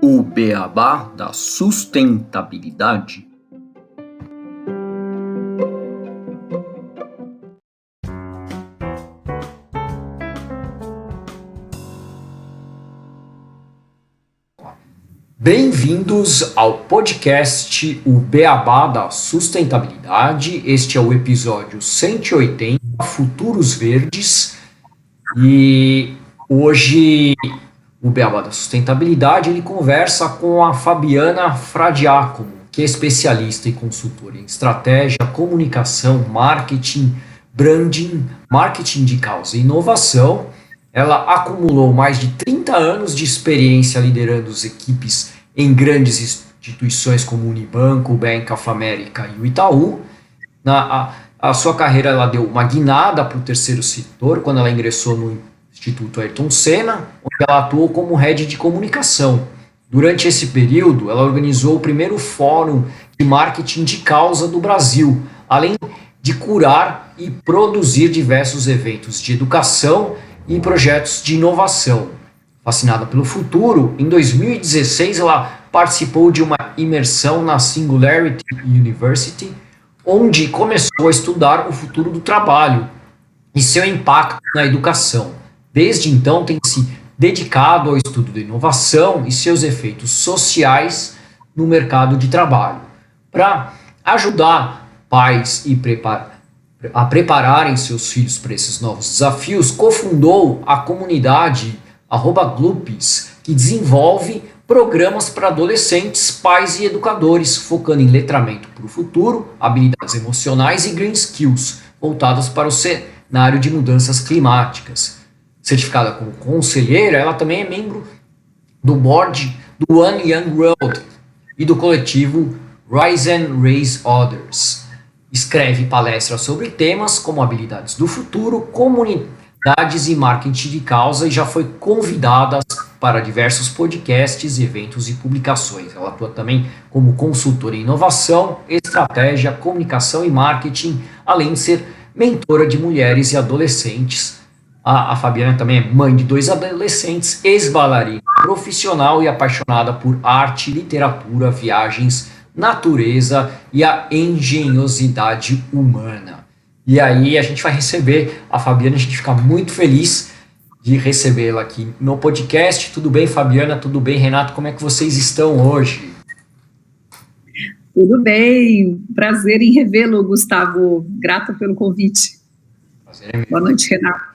O beabá da sustentabilidade. Bem-vindos ao podcast O Beabá da Sustentabilidade. Este é o episódio 180, Futuros Verdes. E hoje o Beabá da Sustentabilidade ele conversa com a Fabiana Fradiacomo, que é especialista e consultora em estratégia, comunicação, marketing, branding, marketing de causa e inovação. Ela acumulou mais de 30 anos de experiência liderando as equipes em grandes instituições como o Unibanco, o Bank of America e o Itaú. A sua carreira ela deu uma guinada para o terceiro setor quando ela ingressou no Instituto Ayrton Senna, onde ela atuou como head de comunicação. Durante esse período, ela organizou o primeiro fórum de marketing de causa do Brasil, além de curar e produzir diversos eventos de educação e projetos de inovação. Fascinada pelo futuro, em 2016 ela participou de uma imersão na Singularity University, onde começou a estudar o futuro do trabalho e seu impacto na educação. Desde então tem se dedicado ao estudo da inovação e seus efeitos sociais no mercado de trabalho. Para ajudar pais a prepararem seus filhos para esses novos desafios, cofundou a comunidade @Glupis, que desenvolve programas para adolescentes, pais e educadores, focando em letramento para o futuro, habilidades emocionais e green skills, voltadas para o cenário de mudanças climáticas. Certificada como conselheira, ela também é membro do board do One Young World e do coletivo Rise and Raise Others. Escreve palestras sobre temas como habilidades do futuro, comunidades e marketing de causa e já foi convidada para diversos podcasts, eventos e publicações. Ela atua também como consultora em inovação, estratégia, comunicação e marketing, além de ser mentora de mulheres e adolescentes. A Fabiana também é mãe de 2 adolescentes, ex-bailarina profissional e apaixonada por arte, literatura, viagens, natureza e a engenhosidade humana. E aí a gente vai receber a Fabiana, a gente fica muito feliz de recebê-la aqui no podcast. Tudo bem, Fabiana? Tudo bem, Renato? Como é que vocês estão hoje? Tudo bem, prazer em revê-lo, Gustavo. Grata pelo convite. Prazer é meu. Boa noite, Renato.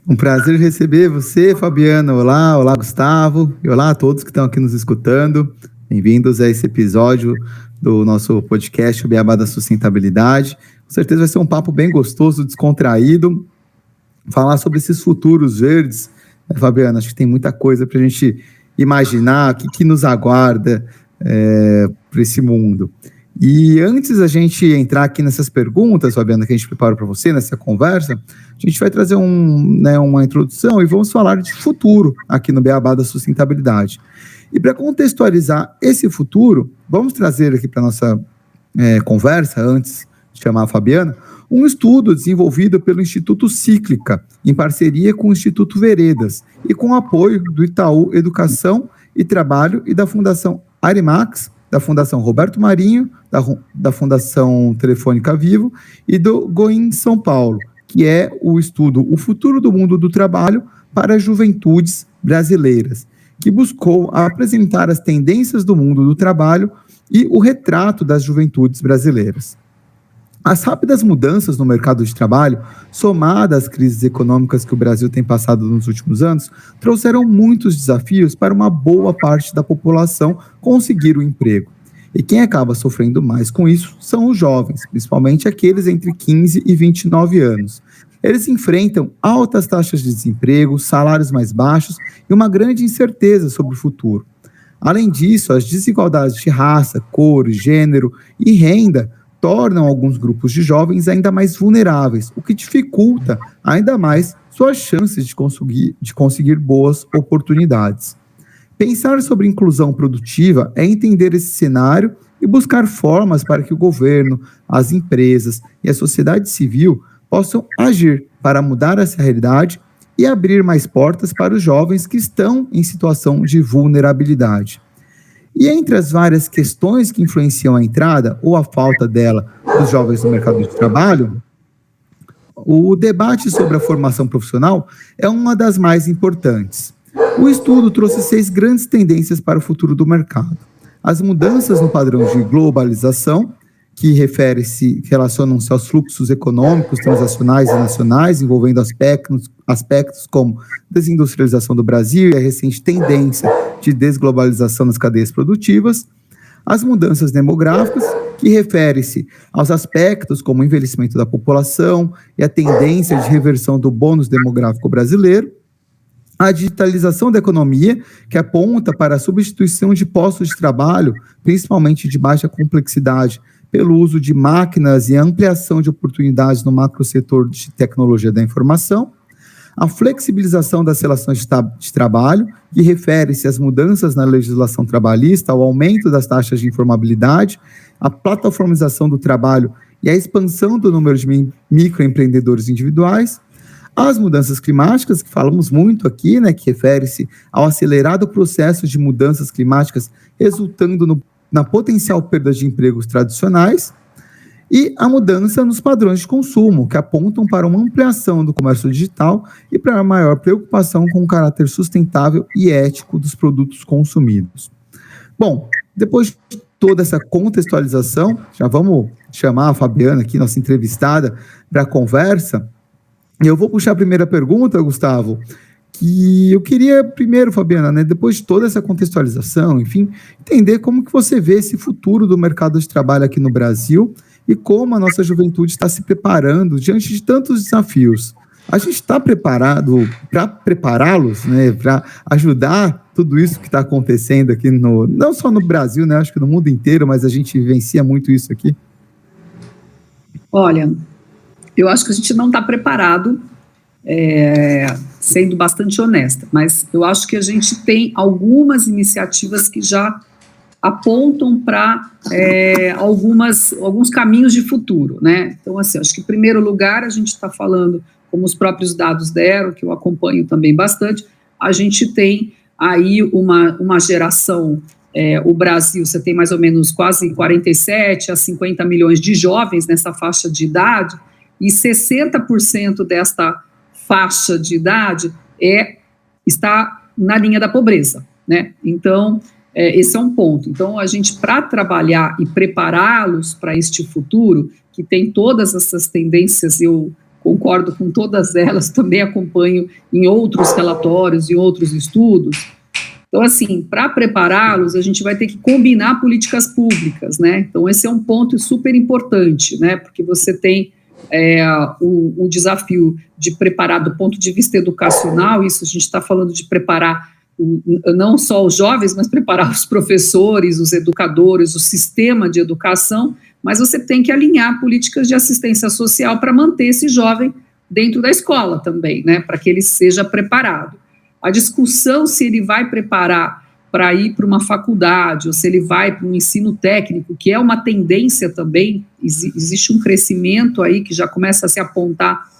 Um prazer receber você, Fabiana. Olá, Gustavo. E olá a todos que estão aqui nos escutando. Bem-vindos a esse episódio do nosso podcast, o Beabá da Sustentabilidade. Com certeza vai ser um papo bem gostoso, descontraído. Falar sobre esses futuros verdes. Fabiana, acho que tem muita coisa para a gente imaginar, o que nos aguarda para esse mundo. E antes da gente entrar aqui nessas perguntas, Fabiana, que a gente preparou para você, nessa conversa, a gente vai trazer uma introdução e vamos falar de futuro aqui no Beabá da Sustentabilidade. E para contextualizar esse futuro, vamos trazer aqui para a nossa conversa, antes de chamar a Fabiana, um estudo desenvolvido pelo Instituto Cíclica, em parceria com o Instituto Veredas, e com apoio do Itaú Educação e Trabalho e da Fundação Arimax, da Fundação Roberto Marinho, da Fundação Telefônica Vivo e do Goin São Paulo, que é o estudo O Futuro do Mundo do Trabalho para Juventudes Brasileiras, que buscou apresentar as tendências do mundo do trabalho e o retrato das juventudes brasileiras. As rápidas mudanças no mercado de trabalho, somadas às crises econômicas que o Brasil tem passado nos últimos anos, trouxeram muitos desafios para uma boa parte da população conseguir o emprego. E quem acaba sofrendo mais com isso são os jovens, principalmente aqueles entre 15 e 29 anos. Eles enfrentam altas taxas de desemprego, salários mais baixos e uma grande incerteza sobre o futuro. Além disso, as desigualdades de raça, cor, gênero e renda tornam alguns grupos de jovens ainda mais vulneráveis, o que dificulta ainda mais suas chances de conseguir boas oportunidades. Pensar sobre inclusão produtiva é entender esse cenário e buscar formas para que o governo, as empresas e a sociedade civil possam agir para mudar essa realidade e abrir mais portas para os jovens que estão em situação de vulnerabilidade. E entre as várias questões que influenciam a entrada ou a falta dela dos jovens no mercado de trabalho, o debate sobre a formação profissional é uma das mais importantes. O estudo trouxe 6 grandes tendências para o futuro do mercado. As mudanças no padrão de globalização, que relacionam-se aos fluxos econômicos, transacionais e nacionais, envolvendo aspectos como desindustrialização do Brasil e a recente tendência de desglobalização nas cadeias produtivas. As mudanças demográficas, que refere-se aos aspectos como o envelhecimento da população e a tendência de reversão do bônus demográfico brasileiro. A digitalização da economia, que aponta para a substituição de postos de trabalho, principalmente de baixa complexidade, pelo uso de máquinas e a ampliação de oportunidades no macrosetor de tecnologia da informação. A flexibilização das relações de trabalho, que refere-se às mudanças na legislação trabalhista, ao aumento das taxas de informabilidade, a plataformização do trabalho e a expansão do número de microempreendedores individuais. As mudanças climáticas, que falamos muito aqui, né, que refere-se ao acelerado processo de mudanças climáticas resultando na potencial perda de empregos tradicionais, e a mudança nos padrões de consumo, que apontam para uma ampliação do comércio digital e para a maior preocupação com o caráter sustentável e ético dos produtos consumidos. Bom, depois de toda essa contextualização, já vamos chamar a Fabiana aqui, nossa entrevistada, para a conversa. Eu vou puxar a primeira pergunta, Gustavo, que eu queria primeiro, Fabiana, né, depois de toda essa contextualização, enfim, entender como que você vê esse futuro do mercado de trabalho aqui no Brasil e como a nossa juventude está se preparando diante de tantos desafios. A gente está preparado para prepará-los, né, para ajudar tudo isso que está acontecendo aqui, não só no Brasil, né, acho que no mundo inteiro, mas a gente vivencia muito isso aqui? Olha, eu acho que a gente não está preparado, sendo bastante honesta, mas eu acho que a gente tem algumas iniciativas que já apontam para alguns caminhos de futuro, né? Então, assim, acho que em primeiro lugar a gente está falando, como os próprios dados deram, que eu acompanho também bastante, a gente tem aí uma geração, o Brasil, você tem mais ou menos quase 47 a 50 milhões de jovens nessa faixa de idade, e 60% desta faixa de idade está na linha da pobreza, né? Então, esse é um ponto. Então, a gente, para trabalhar e prepará-los para este futuro, que tem todas essas tendências, eu concordo com todas elas, também acompanho em outros relatórios, em outros estudos. Então, assim, para prepará-los, a gente vai ter que combinar políticas públicas, né? Então, esse é um ponto super importante, né? Porque você tem o desafio de preparar do ponto de vista educacional, isso a gente está falando de preparar não só os jovens, mas preparar os professores, os educadores, o sistema de educação, mas você tem que alinhar políticas de assistência social para manter esse jovem dentro da escola também, né, para que ele seja preparado. A discussão se ele vai preparar para ir para uma faculdade, ou se ele vai para um ensino técnico, que é uma tendência também, existe um crescimento aí que já começa a se apontar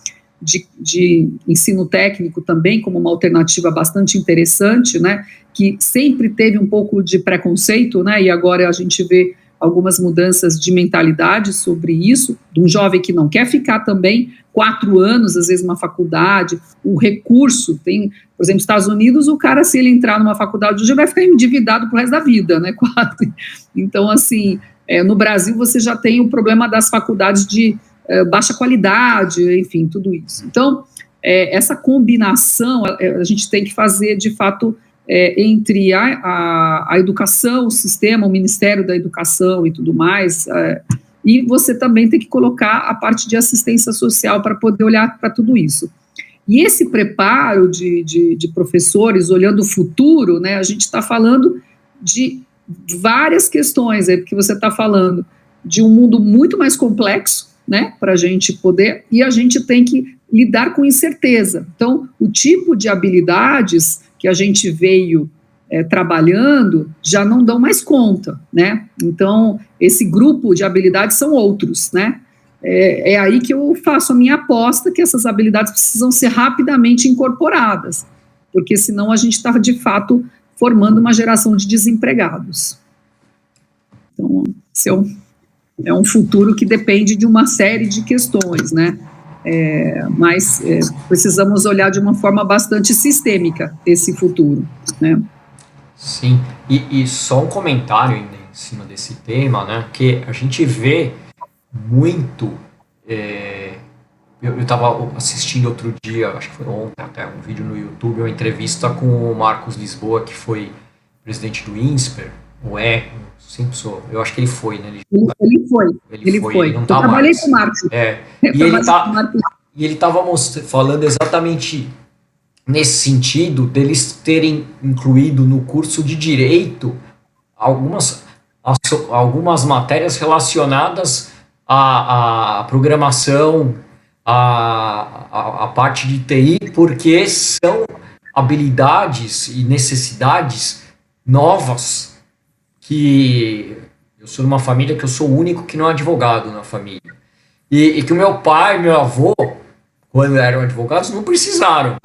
de ensino técnico também como uma alternativa bastante interessante, né, que sempre teve um pouco de preconceito, né, e agora a gente vê algumas mudanças de mentalidade sobre isso, de um jovem que não quer ficar também 4 anos, às vezes, numa faculdade, o recurso, tem, por exemplo, nos Estados Unidos, o cara, se ele entrar numa faculdade, hoje vai ficar endividado pro resto da vida, né, quase. Então, assim, no Brasil você já tem o problema das faculdades de baixa qualidade, enfim, tudo isso. Então, essa combinação, a gente tem que fazer, de fato, entre a educação, o sistema, o Ministério da Educação e tudo mais, e você também tem que colocar a parte de assistência social para poder olhar para tudo isso. E esse preparo de professores, olhando o futuro, né, a gente está falando de várias questões, porque você está falando de um mundo muito mais complexo, né, para a gente poder, e a gente tem que lidar com incerteza. Então, o tipo de habilidades que a gente veio trabalhando já não dão mais conta, né? Então, esse grupo de habilidades são outros, né? é aí que eu faço a minha aposta, que essas habilidades precisam ser rapidamente incorporadas, porque senão a gente está, de fato, formando uma geração de desempregados. Então, esse é um futuro que depende de uma série de questões, né? Mas precisamos olhar de uma forma bastante sistêmica esse futuro, né? Sim, e só um comentário ainda em cima desse tema, né? Que a gente vê muito. Eu estava assistindo outro dia, acho que foi ontem até, um vídeo no YouTube, uma entrevista com o Marcos Lisboa, que foi presidente do INSPER, sempre sou, eu acho que ele foi, né? Ele foi. Ele não tá eu trabalhei mais. Com o Marcos. E ele estava falando exatamente nesse sentido, deles terem incluído no curso de Direito algumas matérias relacionadas à programação, a parte de TI, porque são habilidades e necessidades novas, que eu sou de uma família que eu sou o único que não é advogado na família, e que o meu pai e meu avô, quando eram advogados, não precisaram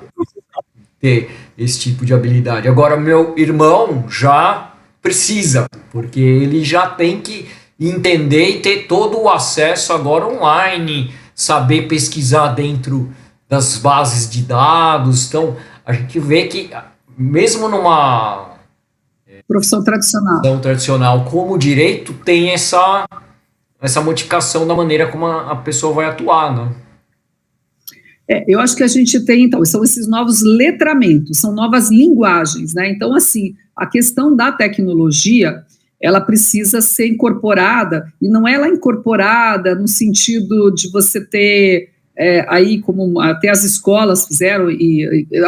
ter esse tipo de habilidade. Agora, meu irmão já precisa, porque ele já tem que entender e ter todo o acesso agora online, saber pesquisar dentro das bases de dados. Então, a gente vê que, mesmo numa profissão tradicional como o direito, tem essa modificação da maneira como a pessoa vai atuar, né? Eu acho que a gente tem, então, são esses novos letramentos, são novas linguagens, né? Então, assim, a questão da tecnologia, ela precisa ser incorporada, e não é ela incorporada no sentido de você ter, aí, como até as escolas fizeram,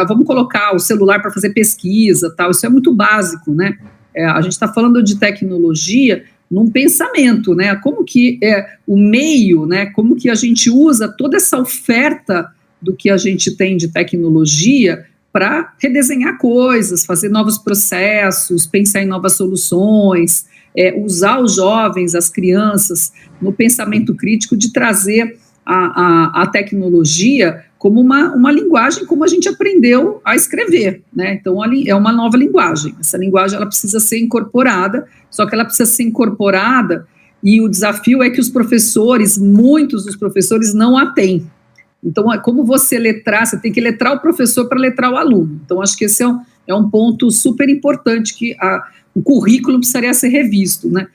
vamos colocar o celular para fazer pesquisa, tal, isso é muito básico, né? A gente está falando de tecnologia num pensamento, né? Como que o meio, né? Como que a gente usa toda essa oferta do que a gente tem de tecnologia para redesenhar coisas, fazer novos processos, pensar em novas soluções, usar os jovens, as crianças, no pensamento crítico de trazer a tecnologia como uma linguagem como a gente aprendeu a escrever, né? Então, é uma nova linguagem. Essa linguagem, ela precisa ser incorporada, só que ela precisa ser incorporada, e o desafio é que os professores, muitos dos professores, não a têm. Então, como você letrar, você tem que letrar o professor para letrar o aluno. Então, acho que esse é um ponto super importante, que o currículo precisaria ser revisto, né?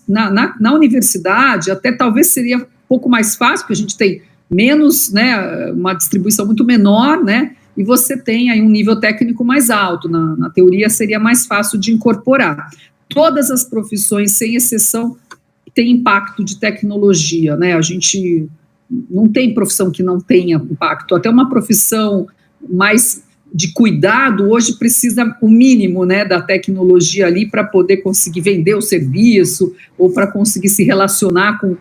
Na universidade, até talvez seria um pouco mais fácil, porque a gente tem menos, né, uma distribuição muito menor, né, e você tem aí um nível técnico mais alto. Na teoria seria mais fácil de incorporar. Todas as profissões, sem exceção, têm impacto de tecnologia, né? A gente não tem profissão que não tenha impacto. Até uma profissão mais de cuidado hoje precisa o mínimo, né, da tecnologia ali para poder conseguir vender o serviço ou para conseguir se relacionar com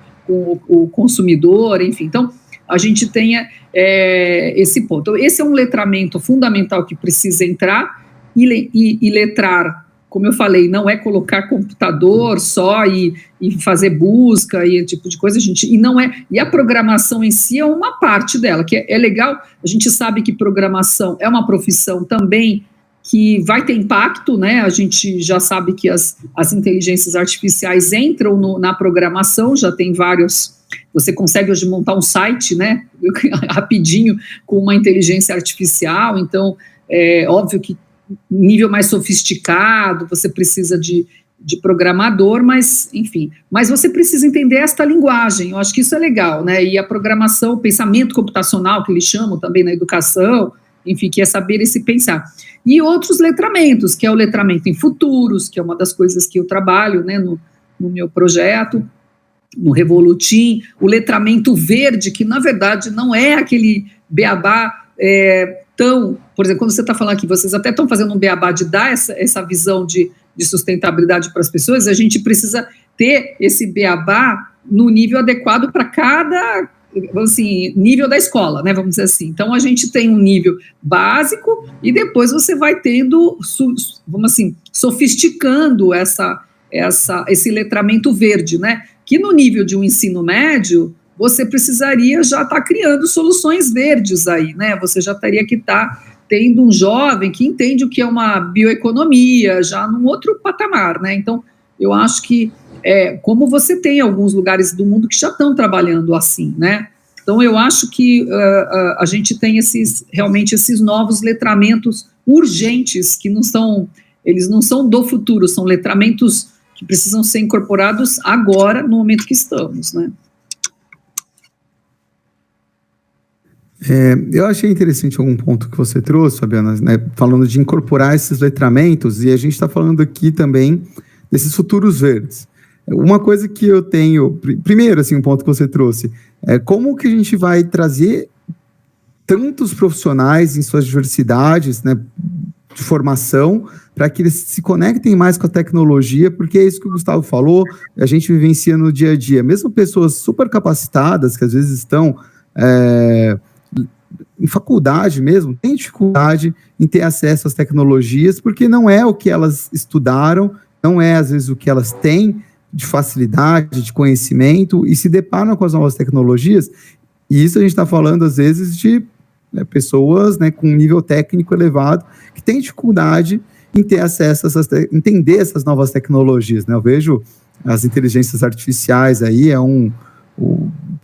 o consumidor, enfim. Então, a gente tem esse ponto. Então, esse é um letramento fundamental que precisa entrar, e letrar, como eu falei, não é colocar computador só e fazer busca e esse tipo de coisa, e a programação em si é uma parte dela, que é legal. A gente sabe que programação é uma profissão também que vai ter impacto, né? A gente já sabe que as inteligências artificiais entram na programação, já tem vários. Você consegue hoje montar um site, né, rapidinho, com uma inteligência artificial. Então, é óbvio que nível mais sofisticado, você precisa de programador, mas, enfim, mas você precisa entender esta linguagem. Eu acho que isso é legal, né? E a programação, o pensamento computacional, que eles chamam também na educação, enfim, que é saber esse pensar. E outros letramentos, que é o letramento em futuros, que é uma das coisas que eu trabalho, né, no meu projeto, no Revolutim, o letramento verde, que na verdade não é aquele beabá por exemplo, quando você está falando aqui, vocês até estão fazendo um beabá de dar essa visão de sustentabilidade para as pessoas, a gente precisa ter esse beabá no nível adequado para cada, assim, nível da escola, né, vamos dizer assim. Então, a gente tem um nível básico e depois você vai tendo, vamos assim, sofisticando esse letramento verde, né, que no nível de um ensino médio, você precisaria já estar criando soluções verdes aí, né? Você já teria que estar tendo um jovem que entende o que é uma bioeconomia, já num outro patamar, né? Então, eu acho que, como você tem alguns lugares do mundo que já estão trabalhando assim, né? Então, eu acho que a gente tem realmente esses novos letramentos urgentes, que eles não são do futuro, são letramentos que precisam ser incorporados agora, no momento que estamos, né? Eu achei interessante algum ponto que você trouxe, Fabiana, né, falando de incorporar esses letramentos, e a gente está falando aqui também desses futuros verdes. Uma coisa que eu tenho, primeiro, assim, um ponto que você trouxe, é como que a gente vai trazer tantos profissionais em suas diversidades, né, de formação, para que eles se conectem mais com a tecnologia, porque é isso que o Gustavo falou, a gente vivencia no dia a dia. Mesmo pessoas super capacitadas, que às vezes estão em faculdade mesmo, têm dificuldade em ter acesso às tecnologias, porque não é o que elas estudaram, não é, às vezes, o que elas têm de facilidade, de conhecimento, e se deparam com as novas tecnologias, e isso a gente está falando, às vezes, de pessoas, né, com um nível técnico elevado, que têm dificuldade em ter acesso a entender essas novas tecnologias, né? Eu vejo as inteligências artificiais aí,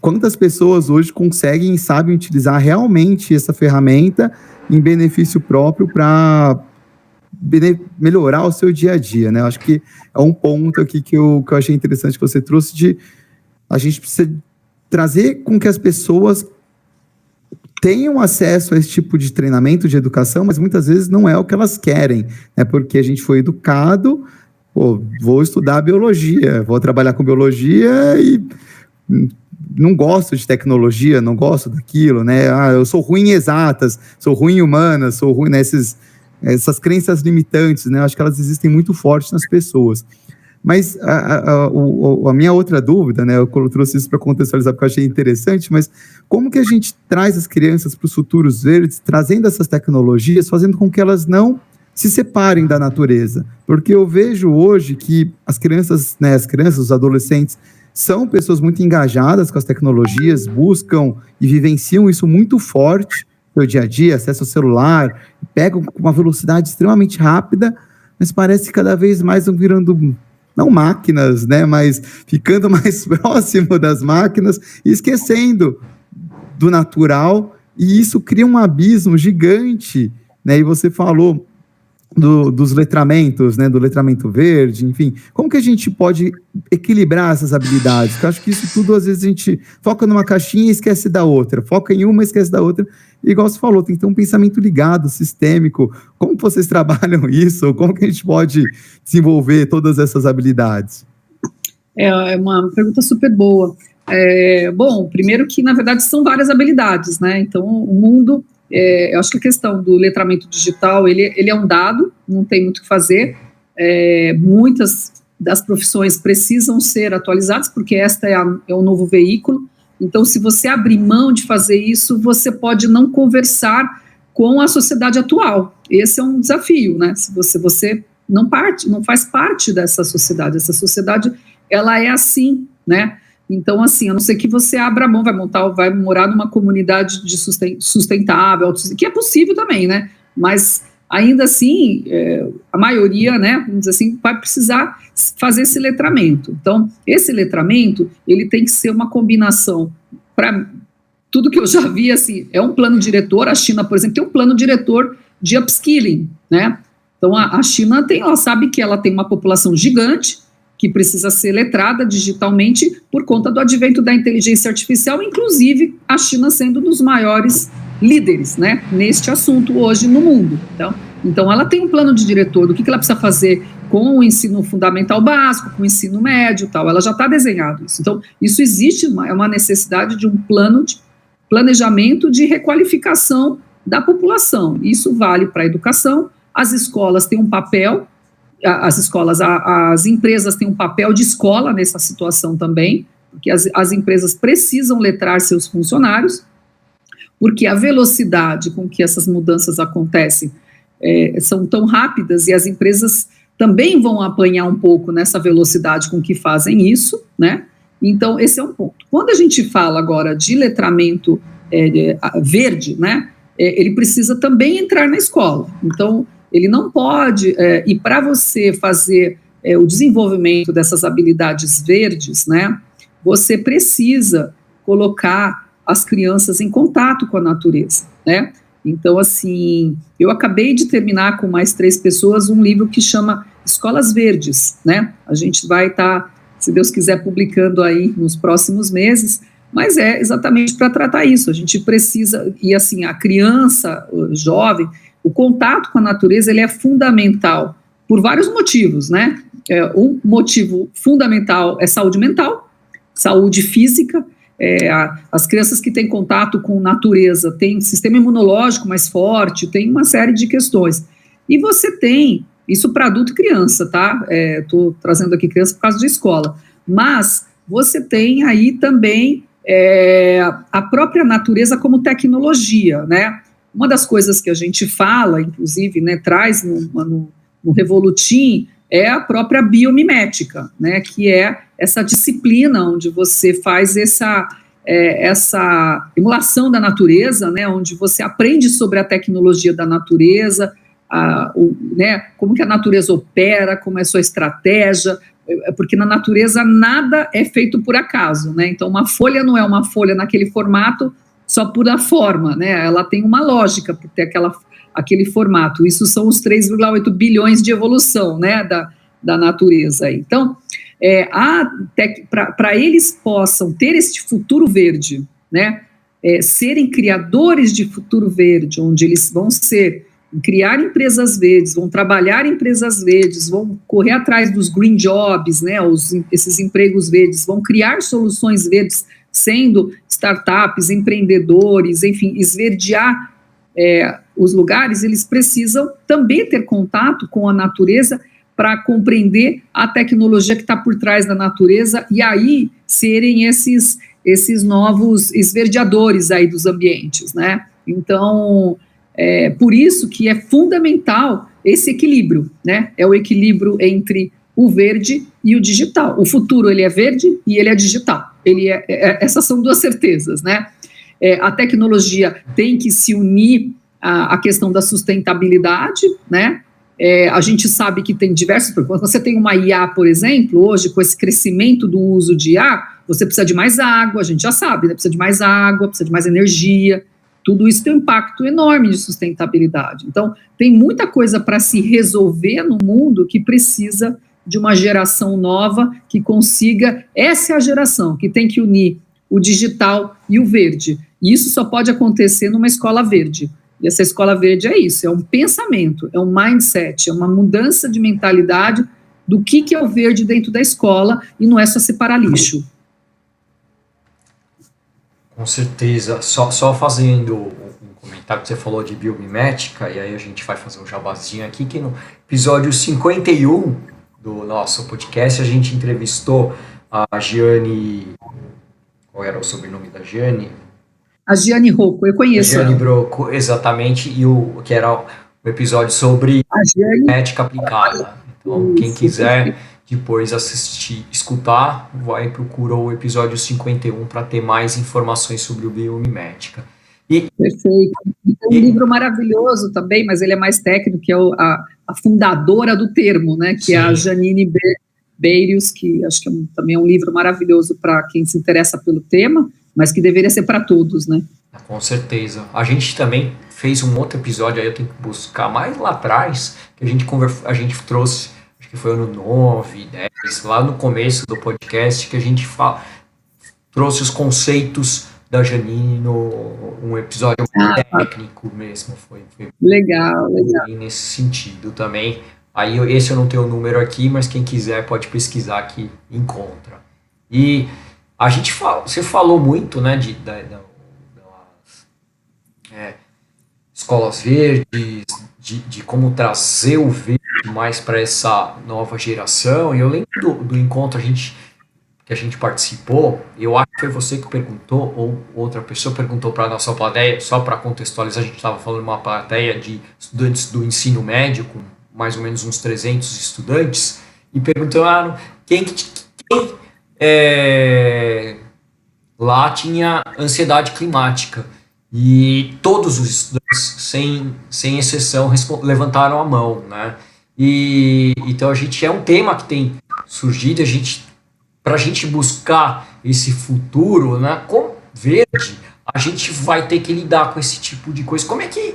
quantas pessoas hoje conseguem e sabem utilizar realmente essa ferramenta em benefício próprio para melhorar o seu dia a dia, né? Eu acho que é um ponto aqui que eu achei interessante que você trouxe, de a gente precisa trazer com que as pessoas tenham acesso a esse tipo de treinamento, de educação, mas muitas vezes não é o que elas querem, né? Porque a gente foi educado, vou estudar biologia, vou trabalhar com biologia e não gosto de tecnologia, não gosto daquilo, né? Eu sou ruim em exatas, sou ruim em humanas, sou ruim nessas crenças limitantes, né? Acho que elas existem muito fortes nas pessoas. Mas a minha outra dúvida, né? Eu trouxe isso para contextualizar porque eu achei interessante, mas como que a gente traz as crianças para os futuros verdes, trazendo essas tecnologias, fazendo com que elas não se separem da natureza? Porque eu vejo hoje que as crianças, os adolescentes, são pessoas muito engajadas com as tecnologias, buscam e vivenciam isso muito forte no dia a dia, acesso ao celular, pegam com uma velocidade extremamente rápida, mas parece que cada vez mais vão virando, não máquinas, né, mas ficando mais próximo das máquinas, e esquecendo do natural, e isso cria um abismo gigante, né? E você falou dos letramentos, né, do letramento verde, enfim, como que a gente pode equilibrar essas habilidades? Porque eu acho que isso tudo, às vezes, a gente foca numa caixinha e esquece da outra, foca em uma e esquece da outra, e igual você falou, tem que ter um pensamento ligado, sistêmico. Como vocês trabalham isso? Como que a gente pode desenvolver todas essas habilidades? É uma pergunta super boa. Bom, primeiro que, na verdade, são várias habilidades, né? Então, o mundo... eu acho que a questão do letramento digital, ele é um dado, não tem muito o que fazer, muitas das profissões precisam ser atualizadas, porque esta é o novo veículo. Então, se você abrir mão de fazer isso, você pode não conversar com a sociedade atual. Esse é um desafio, né? Se você não faz parte dessa sociedade, essa sociedade, ela é assim, né? Então, assim, a não ser que você abra mão, vai morar numa comunidade de sustentável, que é possível também, né? Mas, ainda assim, a maioria, né, vamos dizer assim, vai precisar fazer esse letramento. Então, esse letramento, ele tem que ser uma combinação, para tudo que eu já vi, assim, é um plano diretor. A China, por exemplo, tem um plano diretor de upskilling, né? Então, a China ela sabe que ela tem uma população gigante, que precisa ser letrada digitalmente por conta do advento da inteligência artificial, inclusive a China sendo um dos maiores líderes, né, neste assunto hoje no mundo. Então ela tem um plano de diretor do que ela precisa fazer com o ensino fundamental básico, com o ensino médio, tal. Ela já está desenhado isso. Então, isso existe, é uma necessidade de um plano de planejamento de requalificação da população. Isso vale para a educação. As escolas têm um papel, as empresas têm um papel de escola nessa situação também, porque as empresas precisam letrar seus funcionários, porque a velocidade com que essas mudanças acontecem são tão rápidas, e as empresas também vão apanhar um pouco nessa velocidade com que fazem isso, né? Então, esse é um ponto. Quando a gente fala agora de letramento verde, né, ele precisa também entrar na escola. Então, ele não pode, e para você fazer o desenvolvimento dessas habilidades verdes, né, você precisa colocar as crianças em contato com a natureza, né? Então, assim, eu acabei de terminar com mais 3 pessoas um livro que chama Escolas Verdes, né? A gente vai estar, se Deus quiser, publicando aí nos próximos meses, mas é exatamente para tratar isso. A gente precisa, e assim, a criança, o jovem, o contato com a natureza, ele é fundamental por vários motivos, né? Um motivo fundamental é saúde mental, saúde física. As crianças que têm contato com natureza têm sistema imunológico mais forte, tem uma série de questões. E você tem, isso para adulto e criança, tá? Estou trazendo aqui criança por causa de escola, mas você tem aí também a própria natureza como tecnologia, né? Uma das coisas que a gente fala, inclusive, né, traz no Revolutim, é a própria biomimética, né, que é essa disciplina onde você faz essa emulação da natureza, né, onde você aprende sobre a tecnologia da natureza, né, como que a natureza opera, como é a sua estratégia, porque na natureza nada é feito por acaso, né, então uma folha não é uma folha naquele formato só por a forma, né, ela tem uma lógica por ter aquele formato. Isso são os 3,8 bilhões de evolução, né, da natureza. Então, para eles possam ter este futuro verde, né, serem criadores de futuro verde, onde eles vão criar empresas verdes, vão trabalhar em empresas verdes, vão correr atrás dos green jobs, né, esses empregos verdes, vão criar soluções verdes, sendo startups, empreendedores, enfim, esverdear os lugares, eles precisam também ter contato com a natureza para compreender a tecnologia que está por trás da natureza e aí serem esses novos esverdeadores aí dos ambientes, né? Então, por isso que é fundamental esse equilíbrio, né? É o equilíbrio entre o verde e o digital. O futuro, ele é verde e ele é digital. Essas são 2 certezas, né? A tecnologia tem que se unir à questão da sustentabilidade, né? A gente sabe que tem diversos, quando você tem uma IA, por exemplo, hoje, com esse crescimento do uso de IA, você precisa de mais água, a gente já sabe, né? Precisa de mais água, precisa de mais energia, tudo isso tem um impacto enorme de sustentabilidade. Então, tem muita coisa para se resolver no mundo que precisa de uma geração nova que consiga, essa é a geração que tem que unir o digital e o verde. E isso só pode acontecer numa escola verde. E essa escola verde é isso, é um pensamento, é um mindset, é uma mudança de mentalidade do que é o verde dentro da escola e não é só separar lixo. Com certeza. Só fazendo um comentário que você falou de biomimética, e aí a gente vai fazer um jabazinho aqui, que no episódio 51 do nosso podcast a gente entrevistou a Giane. Qual era o sobrenome da Giane? A Giane Rocco, eu conheço. Giane Brocco, exatamente, e que era o episódio sobre ética aplicada. Então, quem quiser depois assistir, escutar, procura o episódio 51 para ter mais informações sobre o biomimética. Perfeito. E tem um livro maravilhoso também, mas ele é mais técnico, que é a fundadora do termo, né, que é a Janine Beirius, que acho que também é um livro maravilhoso para quem se interessa pelo tema, mas que deveria ser para todos, né? Com certeza. A gente também fez um outro episódio, aí eu tenho que buscar mais lá atrás, que a gente trouxe, acho que foi ano 9, 10, lá no começo do podcast, que a gente trouxe os conceitos da Janine um episódio técnico mesmo. Foi legal. Nesse sentido também. Aí esse eu não tenho o número aqui, mas quem quiser pode pesquisar que encontra. E você falou muito, né, escolas verdes, de como trazer o verde mais para essa nova geração. E eu lembro do encontro que a gente participou, eu acho que foi você que perguntou, ou outra pessoa perguntou para a nossa plateia, só para contextualizar, a gente estava falando de uma plateia de estudantes do ensino médio, com mais ou menos uns 300 estudantes, e perguntaram quem lá tinha ansiedade climática e todos os estudantes, sem exceção, levantaram a mão, né? E então a gente é um tema que tem surgido, para a gente buscar esse futuro, né, com verde, a gente vai ter que lidar com esse tipo de coisa. Como é que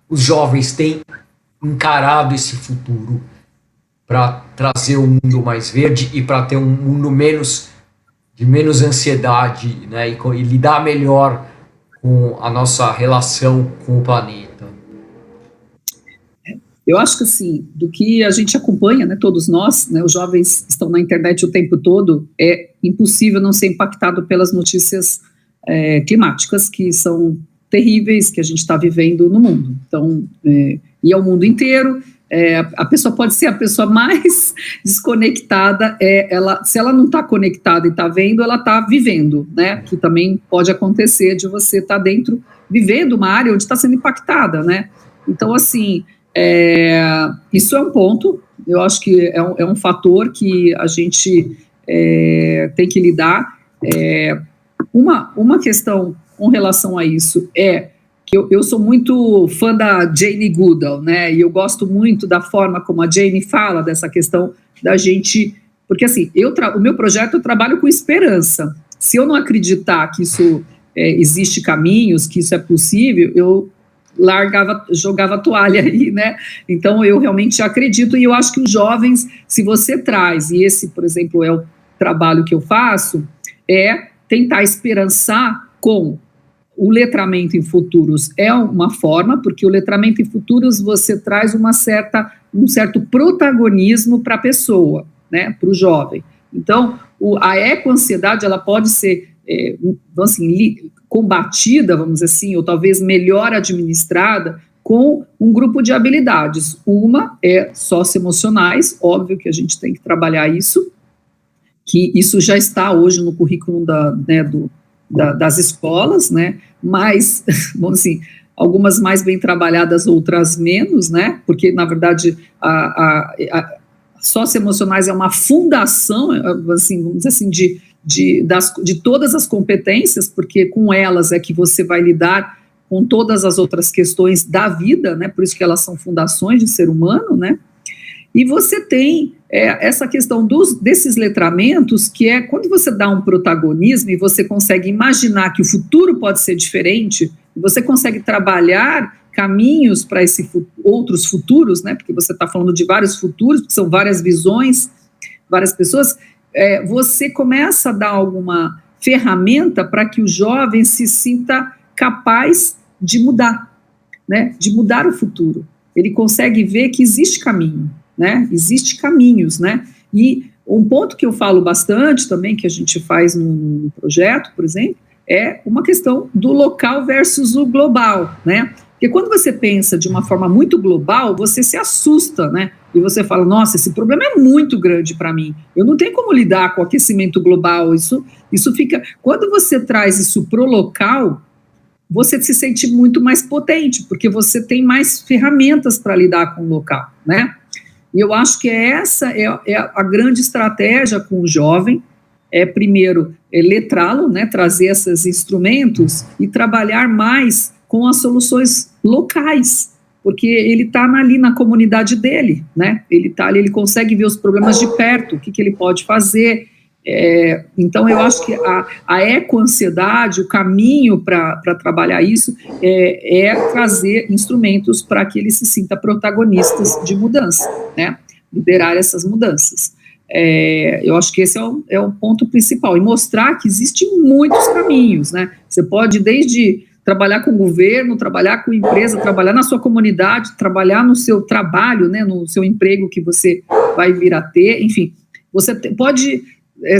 os jovens têm encarado esse futuro para trazer um mundo mais verde e para ter um mundo de menos ansiedade, né, e lidar melhor com a nossa relação com o planeta? Eu acho que, assim, do que a gente acompanha, né, todos nós, né, os jovens estão na internet o tempo todo, é impossível não ser impactado pelas notícias climáticas, que são terríveis, que a gente está vivendo no mundo. Então, e ao mundo inteiro, a pessoa pode ser a pessoa mais desconectada, se ela não está conectada e está vendo, ela está vivendo, né, que também pode acontecer de você estar dentro, vivendo uma área onde está sendo impactada, né. Então, assim, isso é um ponto, eu acho que é um fator que a gente tem que lidar. Uma questão com relação a isso é que eu sou muito fã da Jane Goodall, né, e eu gosto muito da forma como a Jane fala dessa questão da gente, porque assim, o meu projeto eu trabalho com esperança. Se eu não acreditar que isso existe caminhos, que isso é possível, eu jogava a toalha aí, né? Então eu realmente acredito, e eu acho que os jovens, se você traz, e esse, por exemplo, é o trabalho que eu faço, é tentar esperançar com o letramento em futuros. É uma forma, porque o letramento em futuros você traz um certo protagonismo para a pessoa, né? Para o jovem. Então, a ecoansiedade, ela pode ser, assim, combatida, vamos dizer assim, ou talvez melhor administrada, com um grupo de habilidades. Uma é socioemocionais, óbvio que a gente tem que trabalhar isso, que isso já está hoje no currículo das escolas, né, mas, vamos assim, algumas mais bem trabalhadas, outras menos, né, porque, na verdade, a socioemocionais é uma fundação, assim, vamos dizer assim, de todas as competências, porque com elas é que você vai lidar com todas as outras questões da vida, né, por isso que elas são fundações de ser humano, né, e você tem essa questão desses letramentos, que é quando você dá um protagonismo e você consegue imaginar que o futuro pode ser diferente, e você consegue trabalhar caminhos para outros futuros, né, porque você está falando de vários futuros, porque são várias visões, várias pessoas, você começa a dar alguma ferramenta para que o jovem se sinta capaz de mudar, né, de mudar o futuro. Ele consegue ver que existe caminho, né, existe caminhos, né, e um ponto que eu falo bastante também, que a gente faz no projeto, por exemplo, é uma questão do local versus o global, né, porque quando você pensa de uma forma muito global, você se assusta, né, e você fala, nossa, esse problema é muito grande para mim, eu não tenho como lidar com o aquecimento global, isso fica, quando você traz isso para o local, você se sente muito mais potente, porque você tem mais ferramentas para lidar com o local, né, e eu acho que essa é a grande estratégia com o jovem, primeiro, letrá-lo, né, trazer esses instrumentos e trabalhar mais com as soluções locais, porque ele está ali na comunidade dele, né, ele está ali, ele consegue ver os problemas de perto, o que ele pode fazer, então eu acho que a ecoansiedade, o caminho para trabalhar isso é trazer instrumentos para que ele se sinta protagonistas de mudança, né, liderar essas mudanças. Eu acho que esse é o ponto principal, e mostrar que existem muitos caminhos, né, você pode desde trabalhar com o governo, trabalhar com empresa, trabalhar na sua comunidade, trabalhar no seu trabalho, né, no seu emprego que você vai vir a ter, enfim, você pode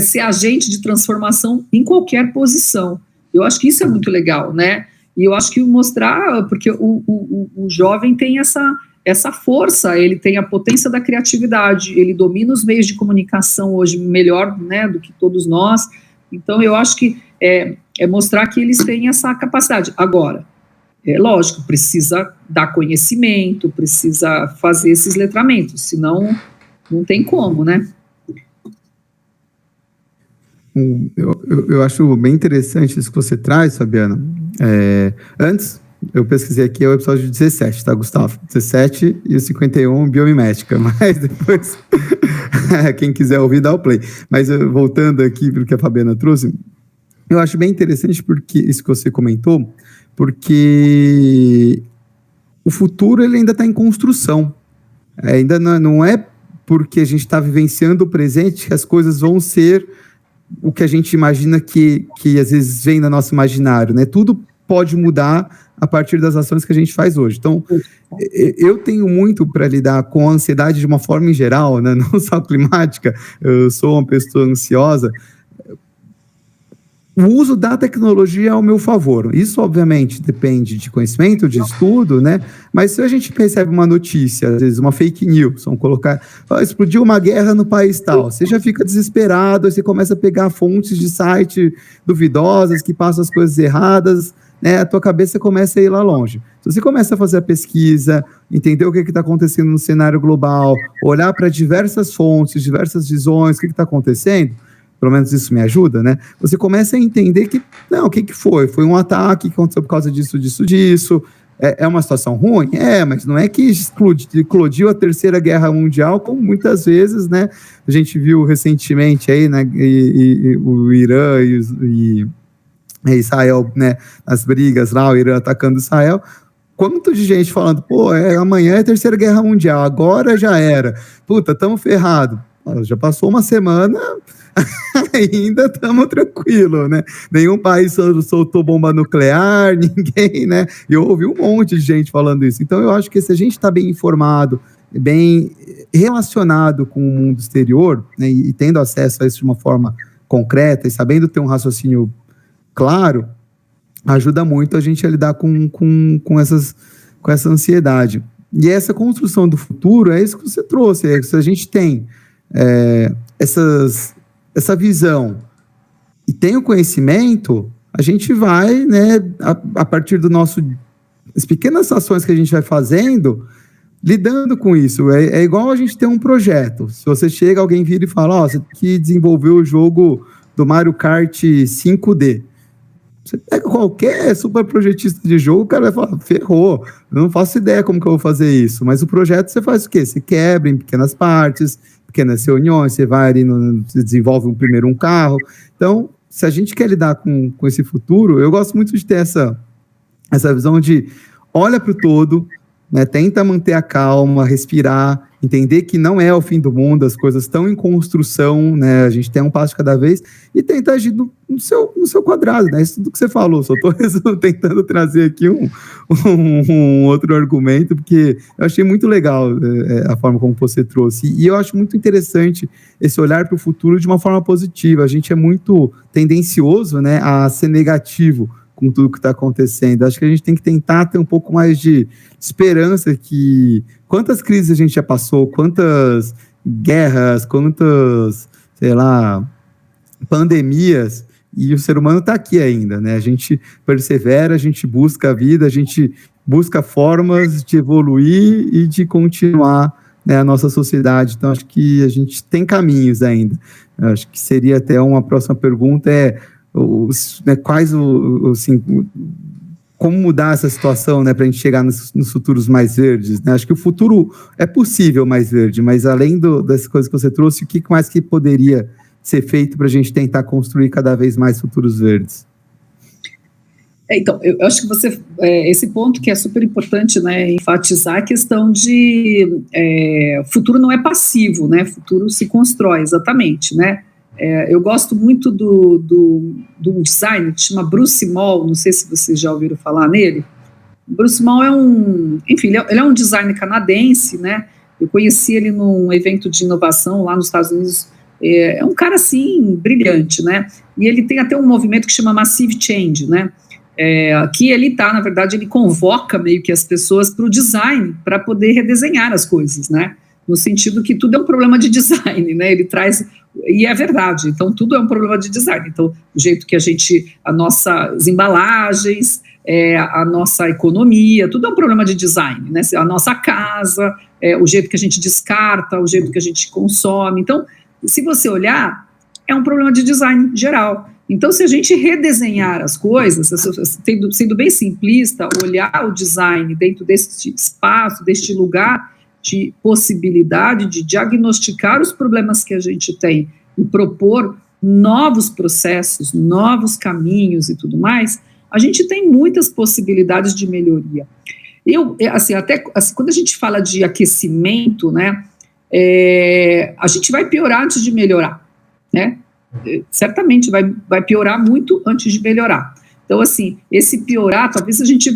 ser agente de transformação em qualquer posição. Eu acho que isso é muito legal, né, e eu acho que mostrar, porque o jovem tem essa força, ele tem a potência da criatividade, ele domina os meios de comunicação hoje melhor, né, do que todos nós, então eu acho que é mostrar que eles têm essa capacidade. Agora, lógico, precisa dar conhecimento, precisa fazer esses letramentos, senão não tem como, né? Eu acho bem interessante isso que você traz, Fabiana. Antes, eu pesquisei aqui, é o episódio 17, tá, Gustavo? 17 e o 51, biomimética, mas depois, quem quiser ouvir, dá o play. Mas voltando aqui para o que a Fabiana trouxe, eu acho bem interessante porque isso que você comentou, porque o futuro ele ainda está em construção. Ainda não é porque a gente está vivenciando o presente que as coisas vão ser o que a gente imagina que às vezes vem no nosso imaginário, né? Tudo pode mudar a partir das ações que a gente faz hoje. Então, eu tenho muito para lidar com a ansiedade de uma forma em geral, né? Não só climática, eu sou uma pessoa ansiosa. O uso da tecnologia é ao meu favor. Isso, obviamente, depende de conhecimento, de estudo, né? Mas se a gente recebe uma notícia, às vezes uma fake news, vamos colocar, explodiu uma guerra no país tal, você já fica desesperado, aí você começa a pegar fontes de site duvidosas, que passam as coisas erradas, né? A tua cabeça começa a ir lá longe. Se você começa a fazer a pesquisa, entender o que está acontecendo no cenário global, olhar para diversas fontes, diversas visões, o que está acontecendo, pelo menos isso me ajuda, né? Você começa a entender que, não, o que foi? Foi um ataque que aconteceu por causa disso. É uma situação ruim? Mas não é que eclodiu a Terceira Guerra Mundial, como muitas vezes, né? A gente viu recentemente aí, né? O Irã e Israel, né? As brigas lá, o Irã atacando Israel. Quanto de gente falando, amanhã é a Terceira Guerra Mundial, agora já era. Puta, estamos ferrados. Já passou uma semana... ainda estamos tranquilos, né? Nenhum país soltou bomba nuclear, ninguém, né? E eu ouvi um monte de gente falando isso. Então, eu acho que se a gente está bem informado, bem relacionado com o mundo exterior, né, e tendo acesso a isso de uma forma concreta e sabendo ter um raciocínio claro, ajuda muito a gente a lidar com essa ansiedade. E essa construção do futuro é isso que você trouxe. Se a gente tem essa visão e tem o conhecimento, a gente vai, né, a partir das pequenas ações que a gente vai fazendo, lidando com isso. É igual a gente ter um projeto. Se você chega, alguém vira e fala, você tem que desenvolver o jogo do Mario Kart 5D. Você pega qualquer super projetista de jogo, o cara vai falar, ferrou, eu não faço ideia como que eu vou fazer isso. Mas o projeto você faz o quê? Você quebra em pequenas partes, pequenas reuniões, você vai ali, você desenvolve primeiro um carro. Então, se a gente quer lidar com esse futuro, eu gosto muito de ter essa visão de olha para o todo, né, tenta manter a calma, respirar, entender que não é o fim do mundo, as coisas estão em construção, né, a gente tem um passo de cada vez, e tenta agir no seu quadrado, né, isso tudo que você falou, só estou tentando trazer aqui um outro argumento, porque eu achei muito legal a forma como você trouxe, e eu acho muito interessante esse olhar para o futuro de uma forma positiva. A gente é muito tendencioso, né, a ser negativo com tudo que está acontecendo. Acho que a gente tem que tentar ter um pouco mais de esperança que... Quantas crises a gente já passou, quantas guerras, quantas, sei lá, pandemias, e o ser humano está aqui ainda, né? A gente persevera, a gente busca a vida, a gente busca formas de evoluir e de continuar, né, a nossa sociedade. Então, acho que a gente tem caminhos ainda. Acho que seria até uma próxima pergunta, como mudar essa situação, né, para a gente chegar nos futuros mais verdes, né? Acho que o futuro é possível mais verde, mas além das coisas que você trouxe, o que mais que poderia ser feito para a gente tentar construir cada vez mais futuros verdes? Então, eu acho que esse ponto que é super importante, né, enfatizar a questão de futuro não é passivo, né, futuro se constrói, exatamente, né. Eu gosto muito do design que chama Bruce Moll, não sei se vocês já ouviram falar nele. Bruce Moll ele é um designer canadense, né? Eu conheci ele num evento de inovação lá nos Estados Unidos. É um cara, assim, brilhante, né? E ele tem até um movimento que chama Massive Change, né? Que na verdade, ele convoca meio que as pessoas para o design, para poder redesenhar as coisas, né? No sentido que tudo é um problema de design, né? Ele traz, e é verdade, então tudo é um problema de design. Então, o jeito que as nossas embalagens, a nossa economia, tudo é um problema de design, né? A nossa casa, o jeito que a gente descarta, o jeito que a gente consome. Então, se você olhar, é um problema de design geral. Então, se a gente redesenhar as coisas, sendo bem simplista, olhar o design dentro deste espaço, deste lugar de possibilidade de diagnosticar os problemas que a gente tem e propor novos processos, novos caminhos e tudo mais, a gente tem muitas possibilidades de melhoria. Quando a gente fala de aquecimento, né, a gente vai piorar antes de melhorar, né? Certamente vai piorar muito antes de melhorar. Então, assim, esse piorar, talvez a gente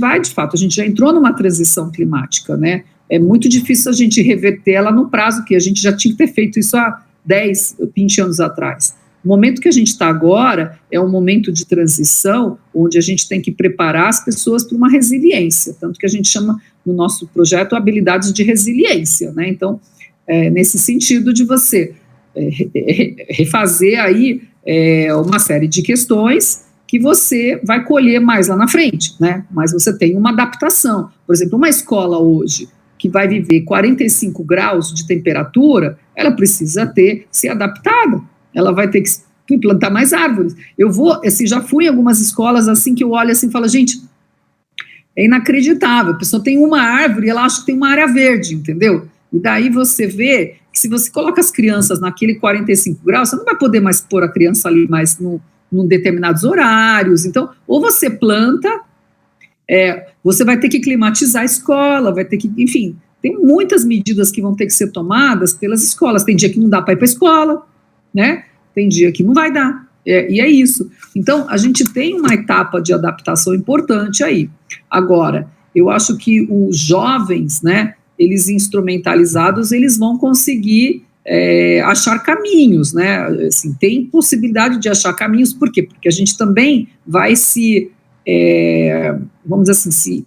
já entrou numa transição climática, né? É muito difícil a gente reverter ela no prazo, que a gente já tinha que ter feito isso há 10, 20 anos atrás. O momento que a gente está agora é um momento de transição, onde a gente tem que preparar as pessoas para uma resiliência, tanto que a gente chama no nosso projeto habilidades de resiliência, né? Então, nesse sentido de você refazer aí uma série de questões que você vai colher mais lá na frente, né? Mas você tem uma adaptação. Por exemplo, uma escola hoje que vai viver 45 graus de temperatura, ela precisa ser adaptada. Ela vai ter que plantar mais árvores. Já fui em algumas escolas assim que eu olho assim e falo, gente, é inacreditável, a pessoa tem uma árvore e ela acha que tem uma área verde, entendeu? E daí você vê que se você coloca as crianças naquele 45 graus, você não vai poder mais pôr a criança ali mais num determinados horários. Então, ou você planta, você vai ter que climatizar a escola, vai ter que, enfim, tem muitas medidas que vão ter que ser tomadas pelas escolas. Tem dia que não dá para ir para a escola, né? Tem dia que não vai dar, e é isso. Então, a gente tem uma etapa de adaptação importante aí. Agora, eu acho que os jovens, né, eles instrumentalizados, eles vão conseguir achar caminhos, né? Assim, tem possibilidade de achar caminhos, por quê? Porque a gente também vai vamos dizer assim,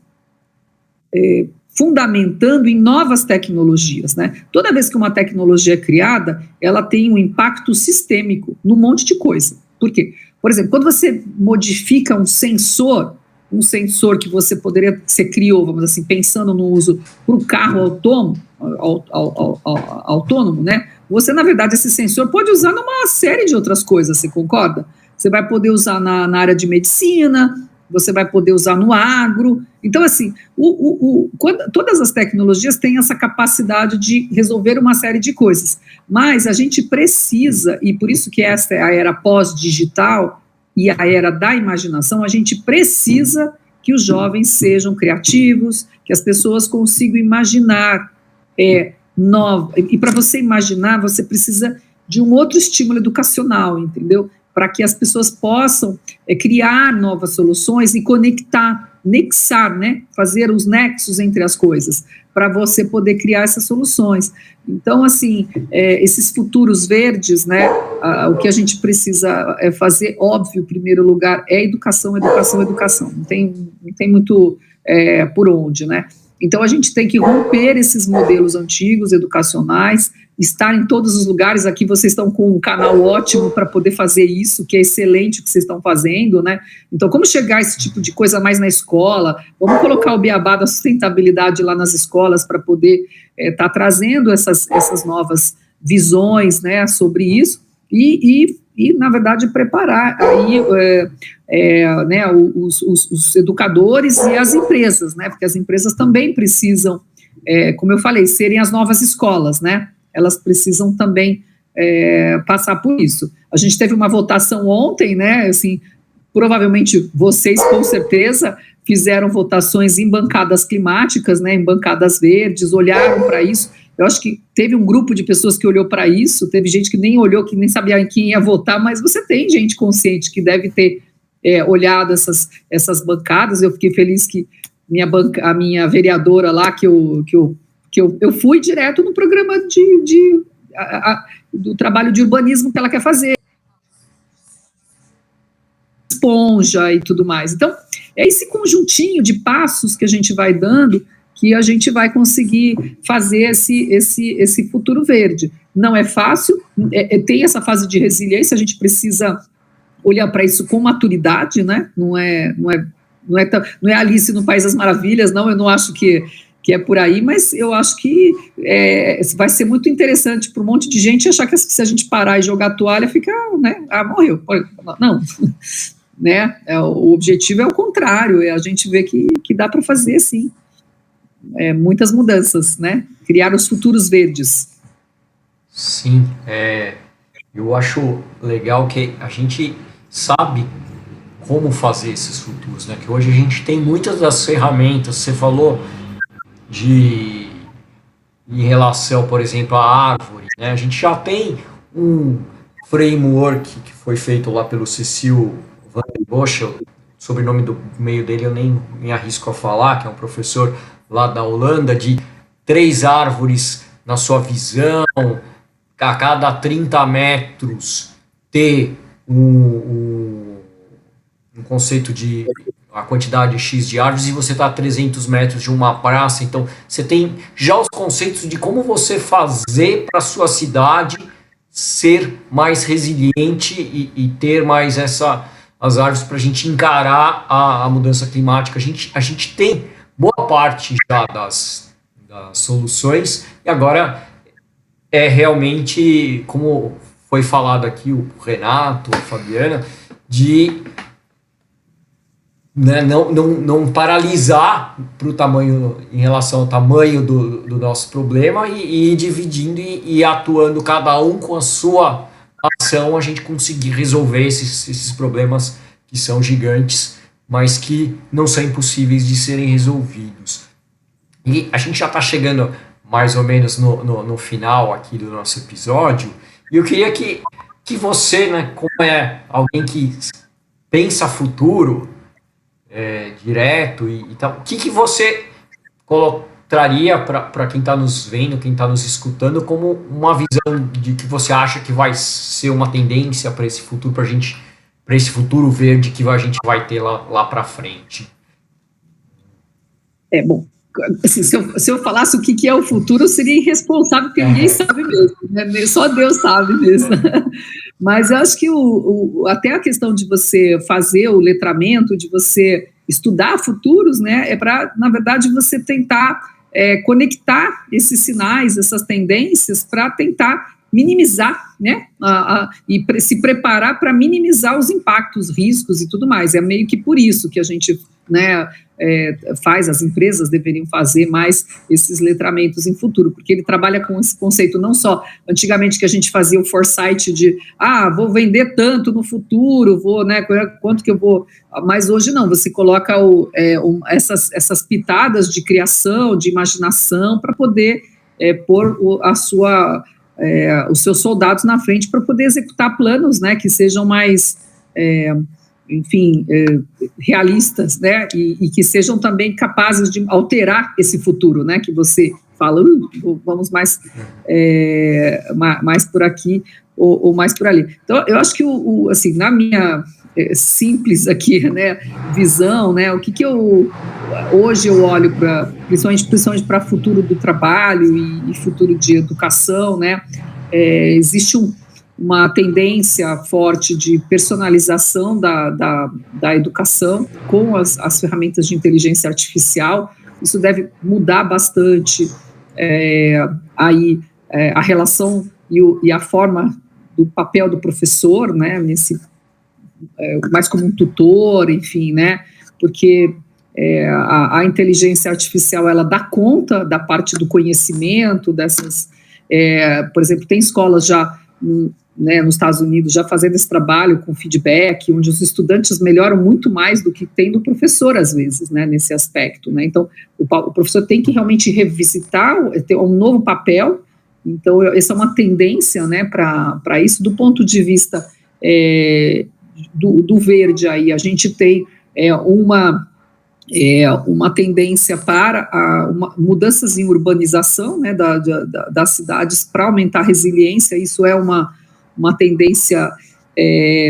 fundamentando em novas tecnologias, né? Toda vez que uma tecnologia é criada, ela tem um impacto sistêmico num monte de coisa. Por quê? Por exemplo, quando você modifica um sensor que você criou, vamos dizer assim, pensando no uso para o carro autônomo, né? Você, na verdade, esse sensor pode usar numa série de outras coisas, você concorda? Você vai poder usar na área de medicina, você vai poder usar no agro. Então, assim, todas as tecnologias têm essa capacidade de resolver uma série de coisas, mas a gente precisa, e por isso que essa é a era pós-digital e a era da imaginação, a gente precisa que os jovens sejam criativos, que as pessoas consigam imaginar e para você imaginar, você precisa de um outro estímulo educacional, entendeu? Para que as pessoas possam criar novas soluções e nexar, né, fazer os nexos entre as coisas, para você poder criar essas soluções. Então, assim, esses futuros verdes, né, o que a gente precisa fazer, óbvio, em primeiro lugar, é educação, educação, educação. Não tem muito por onde, né? Então, a gente tem que romper esses modelos antigos, educacionais, estar em todos os lugares. Aqui vocês estão com um canal ótimo para poder fazer isso, que é excelente o que vocês estão fazendo, né? Então, como chegar a esse tipo de coisa mais na escola? Vamos colocar o beabá da sustentabilidade lá nas escolas para poder estar trazendo essas novas visões, né, sobre isso e na verdade, preparar aí né, os educadores e as empresas, né, porque as empresas também precisam, como eu falei, serem as novas escolas, né, elas precisam também passar por isso. A gente teve uma votação ontem, né, assim, provavelmente vocês, com certeza, fizeram votações em bancadas climáticas, né, em bancadas verdes, olharam para isso. Eu acho que teve um grupo de pessoas que olhou para isso, teve gente que nem olhou, que nem sabia em quem ia votar, mas você tem gente consciente que deve ter olhado essas bancadas. Eu fiquei feliz que a minha vereadora lá, que eu fui direto no programa do trabalho de urbanismo que ela quer fazer, esponja e tudo mais. Então, é esse conjuntinho de passos que a gente vai dando que a gente vai conseguir fazer esse futuro verde. Não é fácil, tem essa fase de resiliência, a gente precisa olhar para isso com maturidade, né? Não é Alice no País das Maravilhas, não, eu não acho que que é por aí, mas eu acho que vai ser muito interessante para um monte de gente achar que se a gente parar e jogar a toalha, fica, né, morreu. Não, né, o objetivo é o contrário, a gente vê que dá para fazer, sim, muitas mudanças, né, criar os futuros verdes. Sim, eu acho legal que a gente sabe como fazer esses futuros, né, que hoje a gente tem muitas das ferramentas, você falou em relação, por exemplo, à árvore, né? A gente já tem um framework que foi feito lá pelo Cecil van den Bosch, o sobrenome do meio dele eu nem me arrisco a falar, que é um professor lá da Holanda, de 3 árvores na sua visão, a cada 30 metros ter um conceito de a quantidade X de árvores e você está a 300 metros de uma praça, então você tem já os conceitos de como você fazer para a sua cidade ser mais resiliente e ter mais as árvores para a gente encarar a mudança climática. A gente tem boa parte já das soluções e agora é realmente, como foi falado aqui, o Renato, a Fabiana, de né, não paralisar para o tamanho, em relação ao tamanho do nosso problema e ir dividindo e atuando cada um com a sua ação, a gente conseguir resolver esses problemas que são gigantes, mas que não são impossíveis de serem resolvidos. E a gente já está chegando mais ou menos no final aqui do nosso episódio, e eu queria que você, né, como é alguém que pensa futuro, direto e tal, o que você traria para quem está nos vendo, quem está nos escutando, como uma visão de que você acha que vai ser uma tendência para esse futuro, para esse futuro verde que a gente vai ter lá para frente? Bom, assim, se eu falasse o que é o futuro, eu seria irresponsável, porque ninguém sabe mesmo, né? Só Deus sabe mesmo. Mas eu acho que até a questão de você fazer o letramento, de você estudar futuros, né, é para, na verdade, você tentar conectar esses sinais, essas tendências, para tentar minimizar, né, e se preparar para minimizar os impactos, riscos e tudo mais. É meio que por isso que a gente, né, as empresas deveriam fazer mais esses letramentos em futuro, porque ele trabalha com esse conceito não só, antigamente que a gente fazia o foresight de, vou vender tanto no futuro, né, quanto que eu vou, mas hoje não, você coloca essas pitadas de criação, de imaginação, para poder pôr os seus soldados na frente para poder executar planos, né, que sejam mais realistas, né, e que sejam também capazes de alterar esse futuro, né, que você fala, vamos mais por aqui ou mais por ali. Então, eu acho que, assim, na minha simples aqui, né, visão, né, o que hoje eu olho principalmente para futuro do trabalho e futuro de educação, né, existe uma tendência forte de personalização da educação com as ferramentas de inteligência artificial. Isso deve mudar bastante a relação e a forma do papel do professor, né, mais como um tutor, enfim, né, porque a inteligência artificial, ela dá conta da parte do conhecimento, por exemplo, tem escolas já, né, nos Estados Unidos, já fazendo esse trabalho com feedback, onde os estudantes melhoram muito mais do que tem do professor, às vezes, né, nesse aspecto, né, então o professor tem que realmente revisitar, ter um novo papel. Então essa é uma tendência, né, para isso, do ponto de vista do verde. Aí a gente tem uma tendência para mudanças em urbanização, né, das cidades, para aumentar a resiliência. Isso é uma tendência,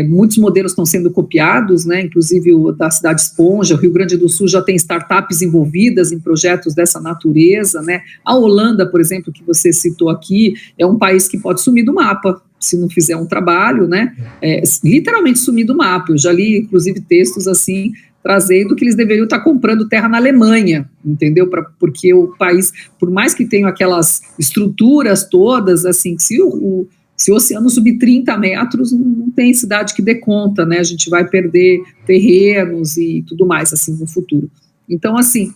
muitos modelos estão sendo copiados, né, inclusive o da cidade esponja. O Rio Grande do Sul já tem startups envolvidas em projetos dessa natureza, né. A Holanda, por exemplo, que você citou aqui, é um país que pode sumir do mapa, se não fizer um trabalho, né, literalmente sumir do mapa. Eu já li, inclusive, textos assim, trazendo que eles deveriam estar comprando terra na Alemanha, entendeu? Porque o país, por mais que tenha aquelas estruturas todas, assim, se o oceano subir 30 metros, não tem cidade que dê conta, né? A gente vai perder terrenos e tudo mais, assim, no futuro. Então, assim,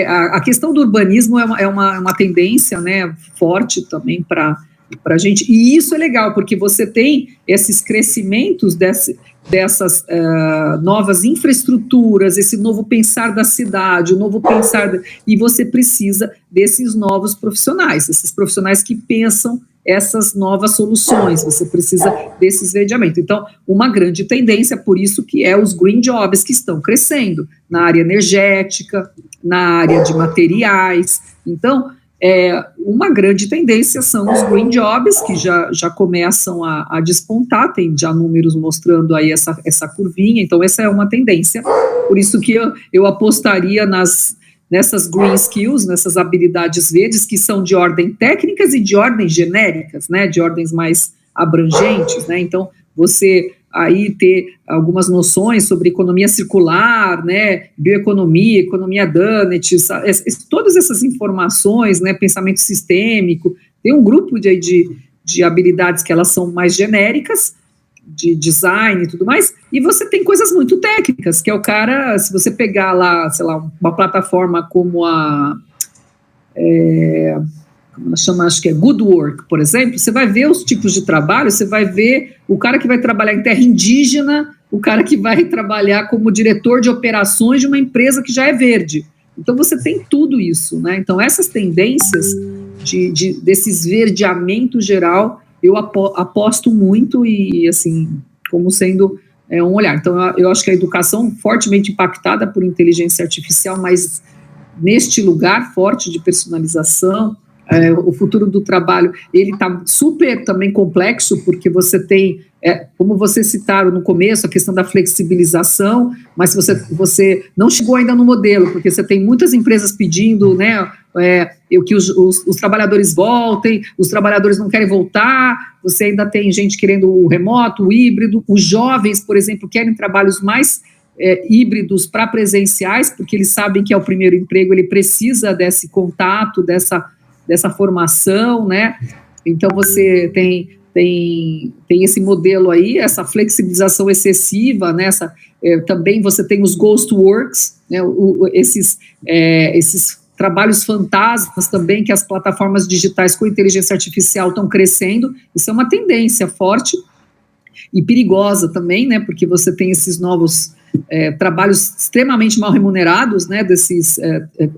a questão do urbanismo é uma tendência, né, forte também para a gente, e isso é legal, porque você tem esses crescimentos dessas novas infraestruturas, esse novo pensar da cidade, o novo pensar, e você precisa desses novos profissionais, esses profissionais que pensam essas novas soluções, você precisa desse esverdeamento. Então, uma grande tendência, por isso que os green jobs que estão crescendo, na área energética, na área de materiais. Então, uma grande tendência são os green jobs, que já começam a despontar, tem já números mostrando aí essa curvinha, então essa é uma tendência, por isso que eu apostaria nessas green skills, nessas habilidades verdes, que são de ordem técnicas e de ordem genéricas, né, de ordens mais abrangentes, né, então você aí ter algumas noções sobre economia circular, né, bioeconomia, economia Dunnett, todas essas informações, né, pensamento sistêmico, tem um grupo de habilidades que elas são mais genéricas, de design e tudo mais, e você tem coisas muito técnicas, que é o cara, se você pegar lá, sei lá, uma plataforma como como ela chama, acho que é Good Work, por exemplo, você vai ver os tipos de trabalho, você vai ver o cara que vai trabalhar em terra indígena, o cara que vai trabalhar como diretor de operações de uma empresa que já é verde. Então você tem tudo isso, né? Então essas tendências desse esverdeamento geral, eu aposto muito e, assim, como sendo um olhar. Então eu acho que a educação fortemente impactada por inteligência artificial, mas neste lugar forte de personalização, o futuro do trabalho, ele está super também complexo, porque você tem, como vocês citaram no começo, a questão da flexibilização, mas você não chegou ainda no modelo, porque você tem muitas empresas pedindo, né, que os trabalhadores voltem, os trabalhadores não querem voltar, você ainda tem gente querendo o remoto, o híbrido, os jovens, por exemplo, querem trabalhos mais híbridos para presenciais, porque eles sabem que é o primeiro emprego, ele precisa desse contato, dessa formação, né? Então você tem esse modelo aí, essa flexibilização excessiva, né? Também você tem os ghost works, né? Esses trabalhos fantasmas também, que as plataformas digitais com inteligência artificial estão crescendo. Isso é uma tendência forte e perigosa também, né? Porque você tem esses novos trabalhos extremamente mal remunerados, né, desses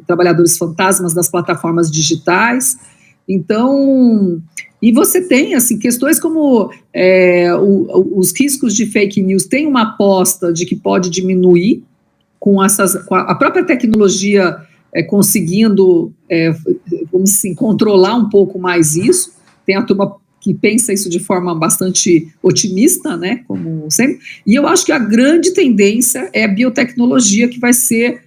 trabalhadores fantasmas das plataformas digitais. Então, e você tem, assim, questões como os riscos de fake news, tem uma aposta de que pode diminuir com a própria tecnologia conseguindo, vamos assim, controlar um pouco mais isso. Tem a turma que pensa isso de forma bastante otimista, né, como sempre, e eu acho que a grande tendência é a biotecnologia, que vai ser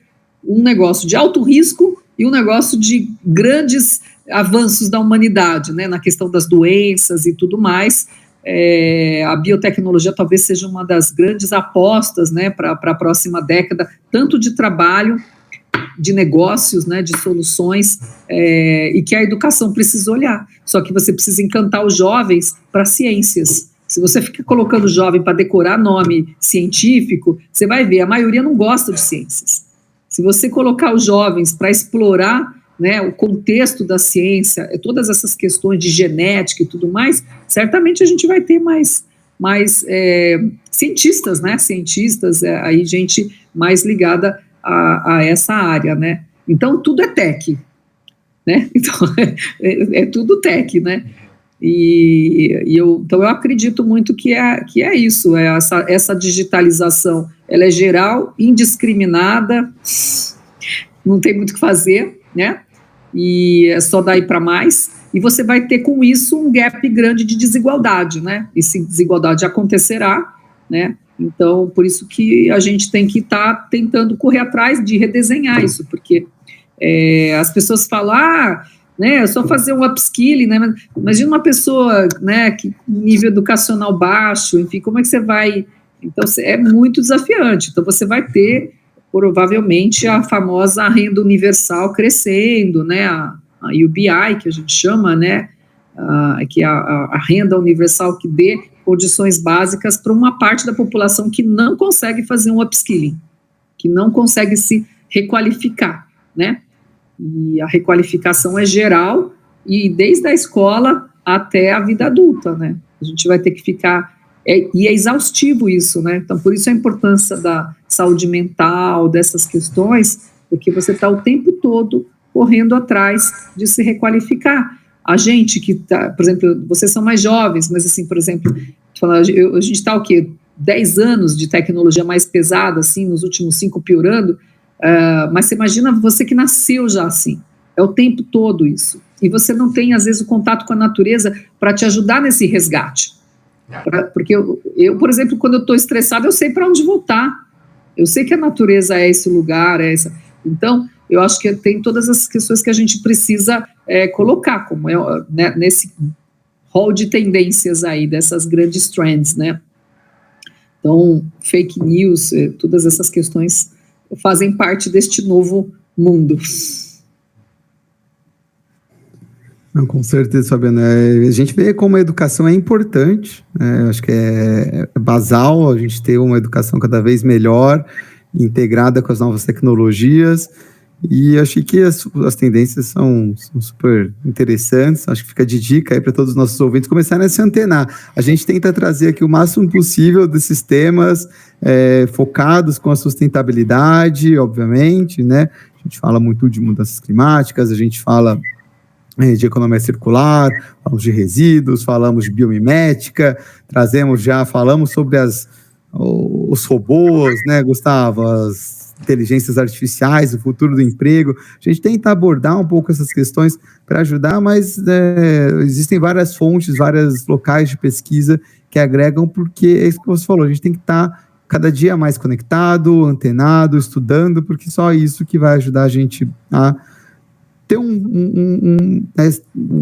um negócio de alto risco e um negócio de grandes avanços da humanidade, né, na questão das doenças e tudo mais. A biotecnologia talvez seja uma das grandes apostas, né, para a próxima década, tanto de trabalho, de negócios, né, de soluções, e que a educação precisa olhar. Só que você precisa encantar os jovens para ciências. Se você fica colocando o jovem para decorar nome científico, você vai ver, a maioria não gosta de ciências. Se você colocar os jovens para explorar, né, o contexto da ciência, todas essas questões de genética e tudo mais, certamente a gente vai ter mais cientistas, né, aí gente mais ligada a essa área, né? Então, tudo é tech, né? Então, é tudo tech, né? Então, eu acredito muito que é isso, essa digitalização, ela é geral, indiscriminada, não tem muito o que fazer, né? E é só daí para mais, e você vai ter com isso um gap grande de desigualdade, né? E se desigualdade acontecerá, né? Então, por isso que a gente tem que estar tentando correr atrás de redesenhar isso, porque as pessoas falam, né, é só fazer um upskilling, né, imagina uma pessoa, né, que nível educacional baixo, enfim, como é que você vai Então, é muito desafiante. Então, você vai ter, provavelmente, a famosa renda universal crescendo, né, a UBI, que a gente chama, né, que é a renda universal que dê condições básicas para uma parte da população que não consegue fazer um upskilling, que não consegue se requalificar, né? E a requalificação é geral e desde a escola até a vida adulta, né? A gente vai ter que ficar... e é exaustivo isso, né? Então, por isso a importância da saúde mental, dessas questões, porque você está o tempo todo correndo atrás de se requalificar. A gente que está, por exemplo, vocês são mais jovens, mas assim, por exemplo, a gente está o quê? 10 anos de tecnologia mais pesada, assim, nos últimos 5 piorando, mas você imagina você que nasceu já assim, é o tempo todo isso, e você não tem, às vezes, o contato com a natureza para te ajudar nesse resgate, porque eu, por exemplo, quando eu estou estressado, eu sei para onde voltar, eu sei que a natureza é esse lugar, então, eu acho que tem todas as questões que a gente precisa colocar, como né, nesse rol de tendências aí, dessas grandes trends, né? Então, fake news, todas essas questões fazem parte deste novo mundo. Não, com certeza, Fabiana. A gente vê como a educação é importante, né? Acho que é basal a gente ter uma educação cada vez melhor, integrada com as novas tecnologias, e achei que as tendências são super interessantes. Acho que fica de dica aí para todos os nossos ouvintes começarem a se antenar. A gente tenta trazer aqui o máximo possível desses temas focados com a sustentabilidade, obviamente, né? A gente fala muito de mudanças climáticas, a gente fala de economia circular, falamos de resíduos, falamos de biomimética, falamos sobre os robôs, né, Gustavo, as inteligências artificiais, o futuro do emprego. A gente tenta abordar um pouco essas questões para ajudar, mas existem várias fontes, vários locais de pesquisa que agregam, porque é isso que você falou, a gente tem que estar cada dia mais conectado, antenado, estudando, porque só isso que vai ajudar a gente a ter um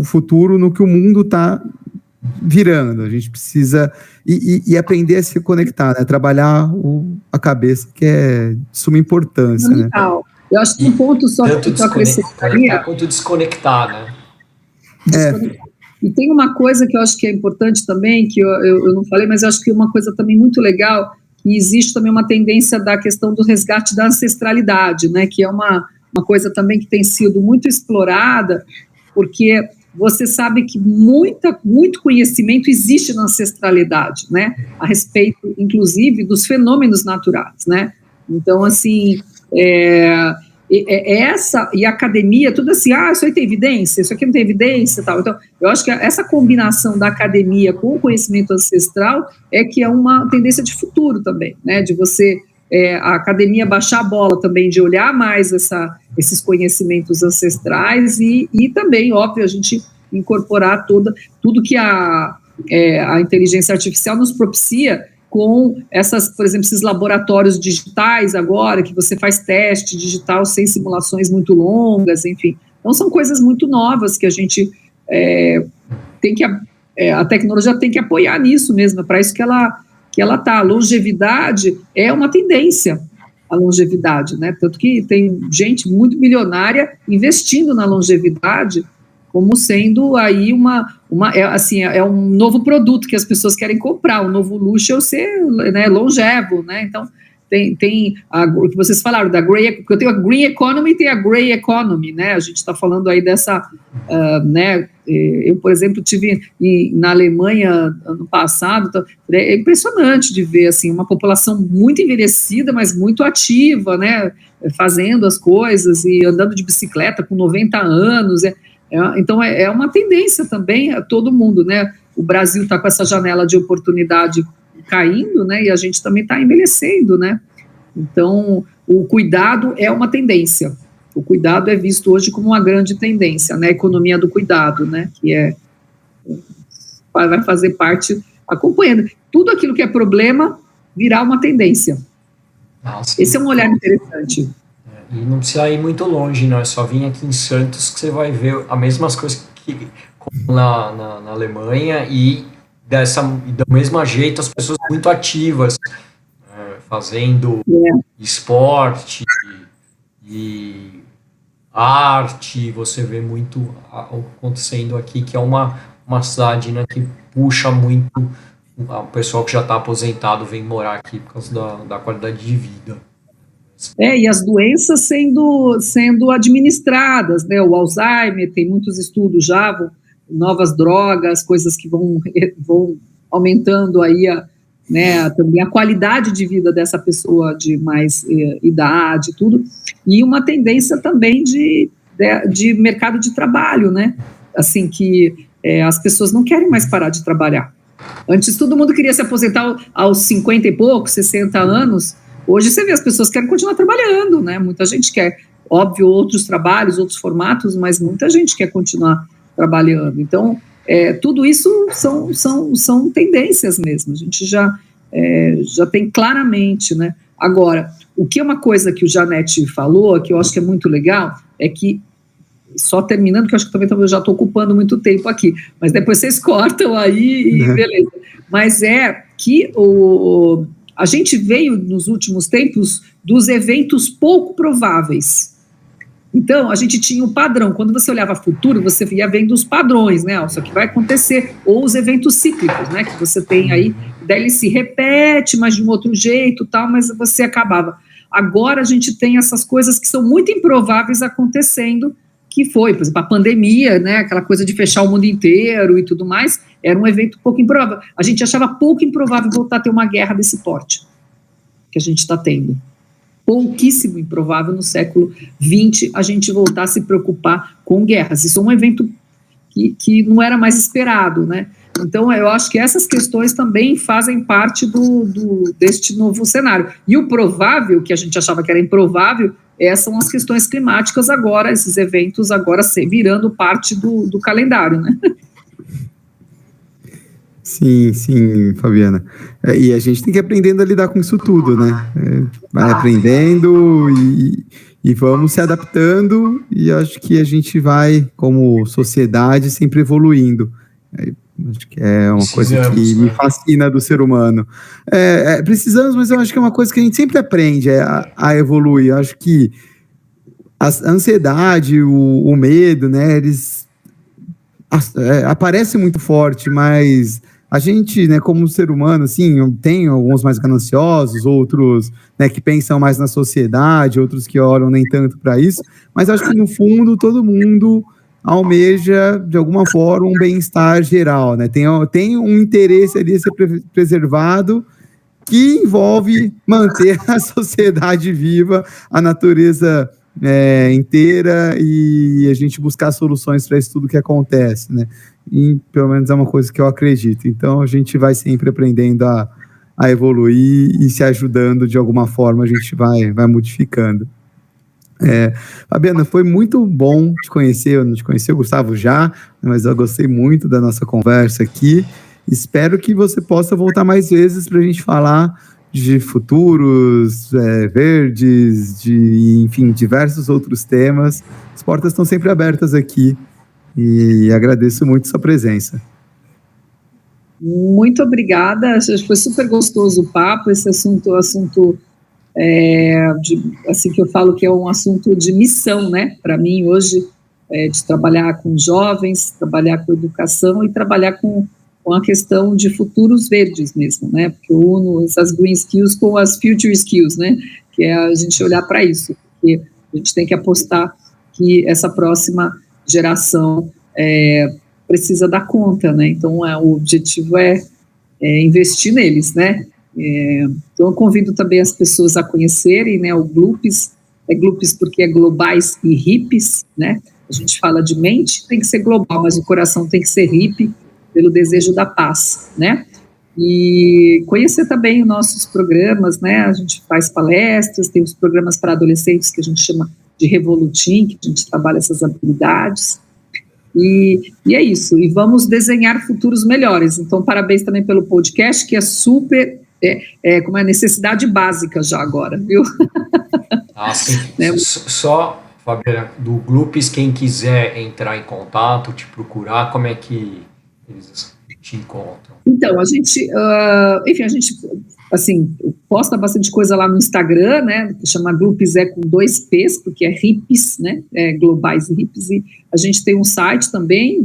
futuro no que o mundo está virando. A gente precisa e aprender a se conectar, né? Trabalhar a cabeça, que é de suma importância. Né? Eu acho que um ponto só que eu acrescentaria... Quanto desconectar, né? E tem uma coisa que eu acho que é importante também, que eu não falei, mas eu acho que uma coisa também muito legal, que existe também uma tendência da questão do resgate da ancestralidade, né? Que é uma coisa também que tem sido muito explorada, porque você sabe que muito conhecimento existe na ancestralidade, né, a respeito, inclusive, dos fenômenos naturais, né, então, assim, essa, e a academia, tudo assim, isso aí tem evidência, isso aqui não tem evidência, tal, então, eu acho que essa combinação da academia com o conhecimento ancestral que é uma tendência de futuro também, né, de você... a academia baixar a bola também, de olhar mais esses conhecimentos ancestrais e também, óbvio, a gente incorporar tudo que a inteligência artificial nos propicia com por exemplo, esses laboratórios digitais agora, que você faz teste digital sem simulações muito longas, enfim. Então, são coisas muito novas que a gente tem que... a tecnologia tem que apoiar nisso mesmo, para isso que ela está. A longevidade é uma tendência, a longevidade, né? Tanto que tem gente muito milionária investindo na longevidade como sendo aí é um novo produto que as pessoas querem comprar, um novo luxo é ser, né, longevo, né? Então, tem o que vocês falaram, porque eu tenho a Green Economy e tem a Grey Economy, né? A gente está falando aí dessa, né? Eu, por exemplo, tive na Alemanha ano passado, então, é impressionante de ver, assim, uma população muito envelhecida, mas muito ativa, né? Fazendo as coisas e andando de bicicleta com 90 anos, então é uma tendência também a todo mundo, né? O Brasil está com essa janela de oportunidade caindo, né, e a gente também está envelhecendo, né, então o cuidado é uma tendência, o cuidado é visto hoje como uma grande tendência, né, a economia do cuidado, né, que vai fazer parte, acompanhando, tudo aquilo que é problema virá uma tendência. Nossa, esse é um olhar interessante. E não precisa ir muito longe, não, é só vir aqui em Santos que você vai ver as mesmas coisas que na Alemanha e do mesmo jeito as pessoas muito ativas fazendo esporte e arte, você vê muito acontecendo aqui, que é uma cidade, né, que puxa muito o pessoal que já está aposentado, vem morar aqui por causa da qualidade de vida. E as doenças sendo administradas, né? O Alzheimer, tem muitos estudos já, novas drogas, coisas que vão aumentando aí também a qualidade de vida dessa pessoa de mais idade, tudo, e uma tendência também de mercado de trabalho, né? Assim, que as pessoas não querem mais parar de trabalhar. Antes todo mundo queria se aposentar aos 50 e poucos, 60 anos. Hoje você vê, as pessoas querem continuar trabalhando, né? Muita gente quer, óbvio, outros trabalhos, outros formatos, mas muita gente quer continuar trabalhando. Então, tudo isso são tendências mesmo, a gente já tem claramente, né? Agora, o que é uma coisa que o Janete falou, que eu acho que é muito legal, é que, só terminando, que eu acho que também eu já estou ocupando muito tempo aqui, mas depois vocês cortam aí e beleza. Mas é que a gente veio, nos últimos tempos, dos eventos pouco prováveis. Então, a gente tinha um padrão. Quando você olhava futuro, você ia vendo os padrões, né? Isso aqui vai acontecer. Ou os eventos cíclicos, né? Que você tem aí, daí ele se repete, mas de um outro jeito, tal, mas você acabava. Agora a gente tem essas coisas que são muito improváveis acontecendo, que foi, por exemplo, a pandemia, né? Aquela coisa de fechar o mundo inteiro e tudo mais, era um evento pouco improvável. A gente achava pouco improvável voltar a ter uma guerra desse porte que a gente está tendo. Pouquíssimo improvável no século XX a gente voltar a se preocupar com guerras. Isso é um evento que não era mais esperado, né? Então, eu acho que essas questões também fazem parte deste novo cenário. E o provável, que a gente achava que era improvável, são as questões climáticas agora, esses eventos agora virando parte do calendário, né? Sim, Fabiana. E a gente tem que ir aprendendo a lidar com isso tudo, né? Vai aprendendo e vamos se adaptando, e acho que a gente vai, como sociedade, sempre evoluindo. Acho que é uma coisa que me fascina do ser humano. Precisamos, mas eu acho que é uma coisa que a gente sempre aprende a evoluir. Eu acho que a ansiedade, o medo, né, eles aparecem muito forte, mas a gente, né, como ser humano, assim, tem alguns mais gananciosos, outros, né, que pensam mais na sociedade, outros que olham nem tanto para isso, mas acho que no fundo todo mundo almeja, de alguma forma, um bem-estar geral, né? Tem um interesse ali a ser preservado, que envolve manter a sociedade viva, a natureza inteira, e a gente buscar soluções para isso tudo que acontece, né? E pelo menos é uma coisa que eu acredito. Então a gente vai sempre aprendendo a evoluir e se ajudando de alguma forma, a gente vai modificando. Fabiana, foi muito bom te conhecer. Eu não te conheci, o Gustavo já, mas eu gostei muito da nossa conversa aqui. Espero que você possa voltar mais vezes para a gente falar de futuros verdes, enfim, diversos outros temas. As portas estão sempre abertas aqui e agradeço muito sua presença. Muito obrigada, foi super gostoso o papo, esse assunto assim que eu falo que é um assunto de missão, né, para mim hoje, de trabalhar com jovens, trabalhar com educação e trabalhar com a questão de futuros verdes mesmo, né, porque eu uno essas green skills com as future skills, né, que é a gente olhar para isso, porque a gente tem que apostar que essa próxima geração precisa dar conta, né, então o objetivo é investir neles, né. Então eu convido também as pessoas a conhecerem, né, o Glupes, Glupes porque é globais e hippies, né, a gente fala de mente, tem que ser global, mas o coração tem que ser hippie, pelo desejo da paz, né, e conhecer também os nossos programas, né, a gente faz palestras, tem os programas para adolescentes que a gente chama de Revolutim, que a gente trabalha essas habilidades, e é isso, e vamos desenhar futuros melhores. Então parabéns também pelo podcast, que é super, como é necessidade básica já agora, viu? Sim. Né? Só, Fabiana, do Glupes, quem quiser entrar em contato, te procurar, como é que eles te encontram? Então, a gente assim, posta bastante coisa lá no Instagram, né, que chama Glupes com 2 P's, porque é hips, né, globais hips, e a gente tem um site também,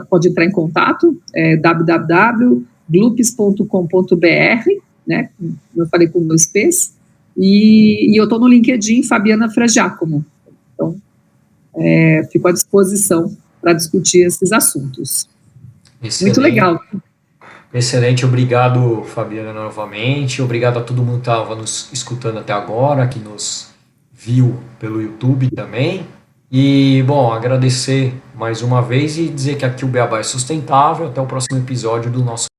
pode entrar em contato, www.glupes.com.br, né, como eu falei, com 2 P's, e eu estou no LinkedIn, Fabiana Fragiacomo, então, fico à disposição para discutir esses assuntos. Excelente. Muito legal. Excelente, obrigado, Fabiana, novamente. Obrigado a todo mundo que estava nos escutando até agora, que nos viu pelo YouTube também. E, bom, agradecer mais uma vez e dizer que aqui o Beabá é sustentável. Até o próximo episódio do nosso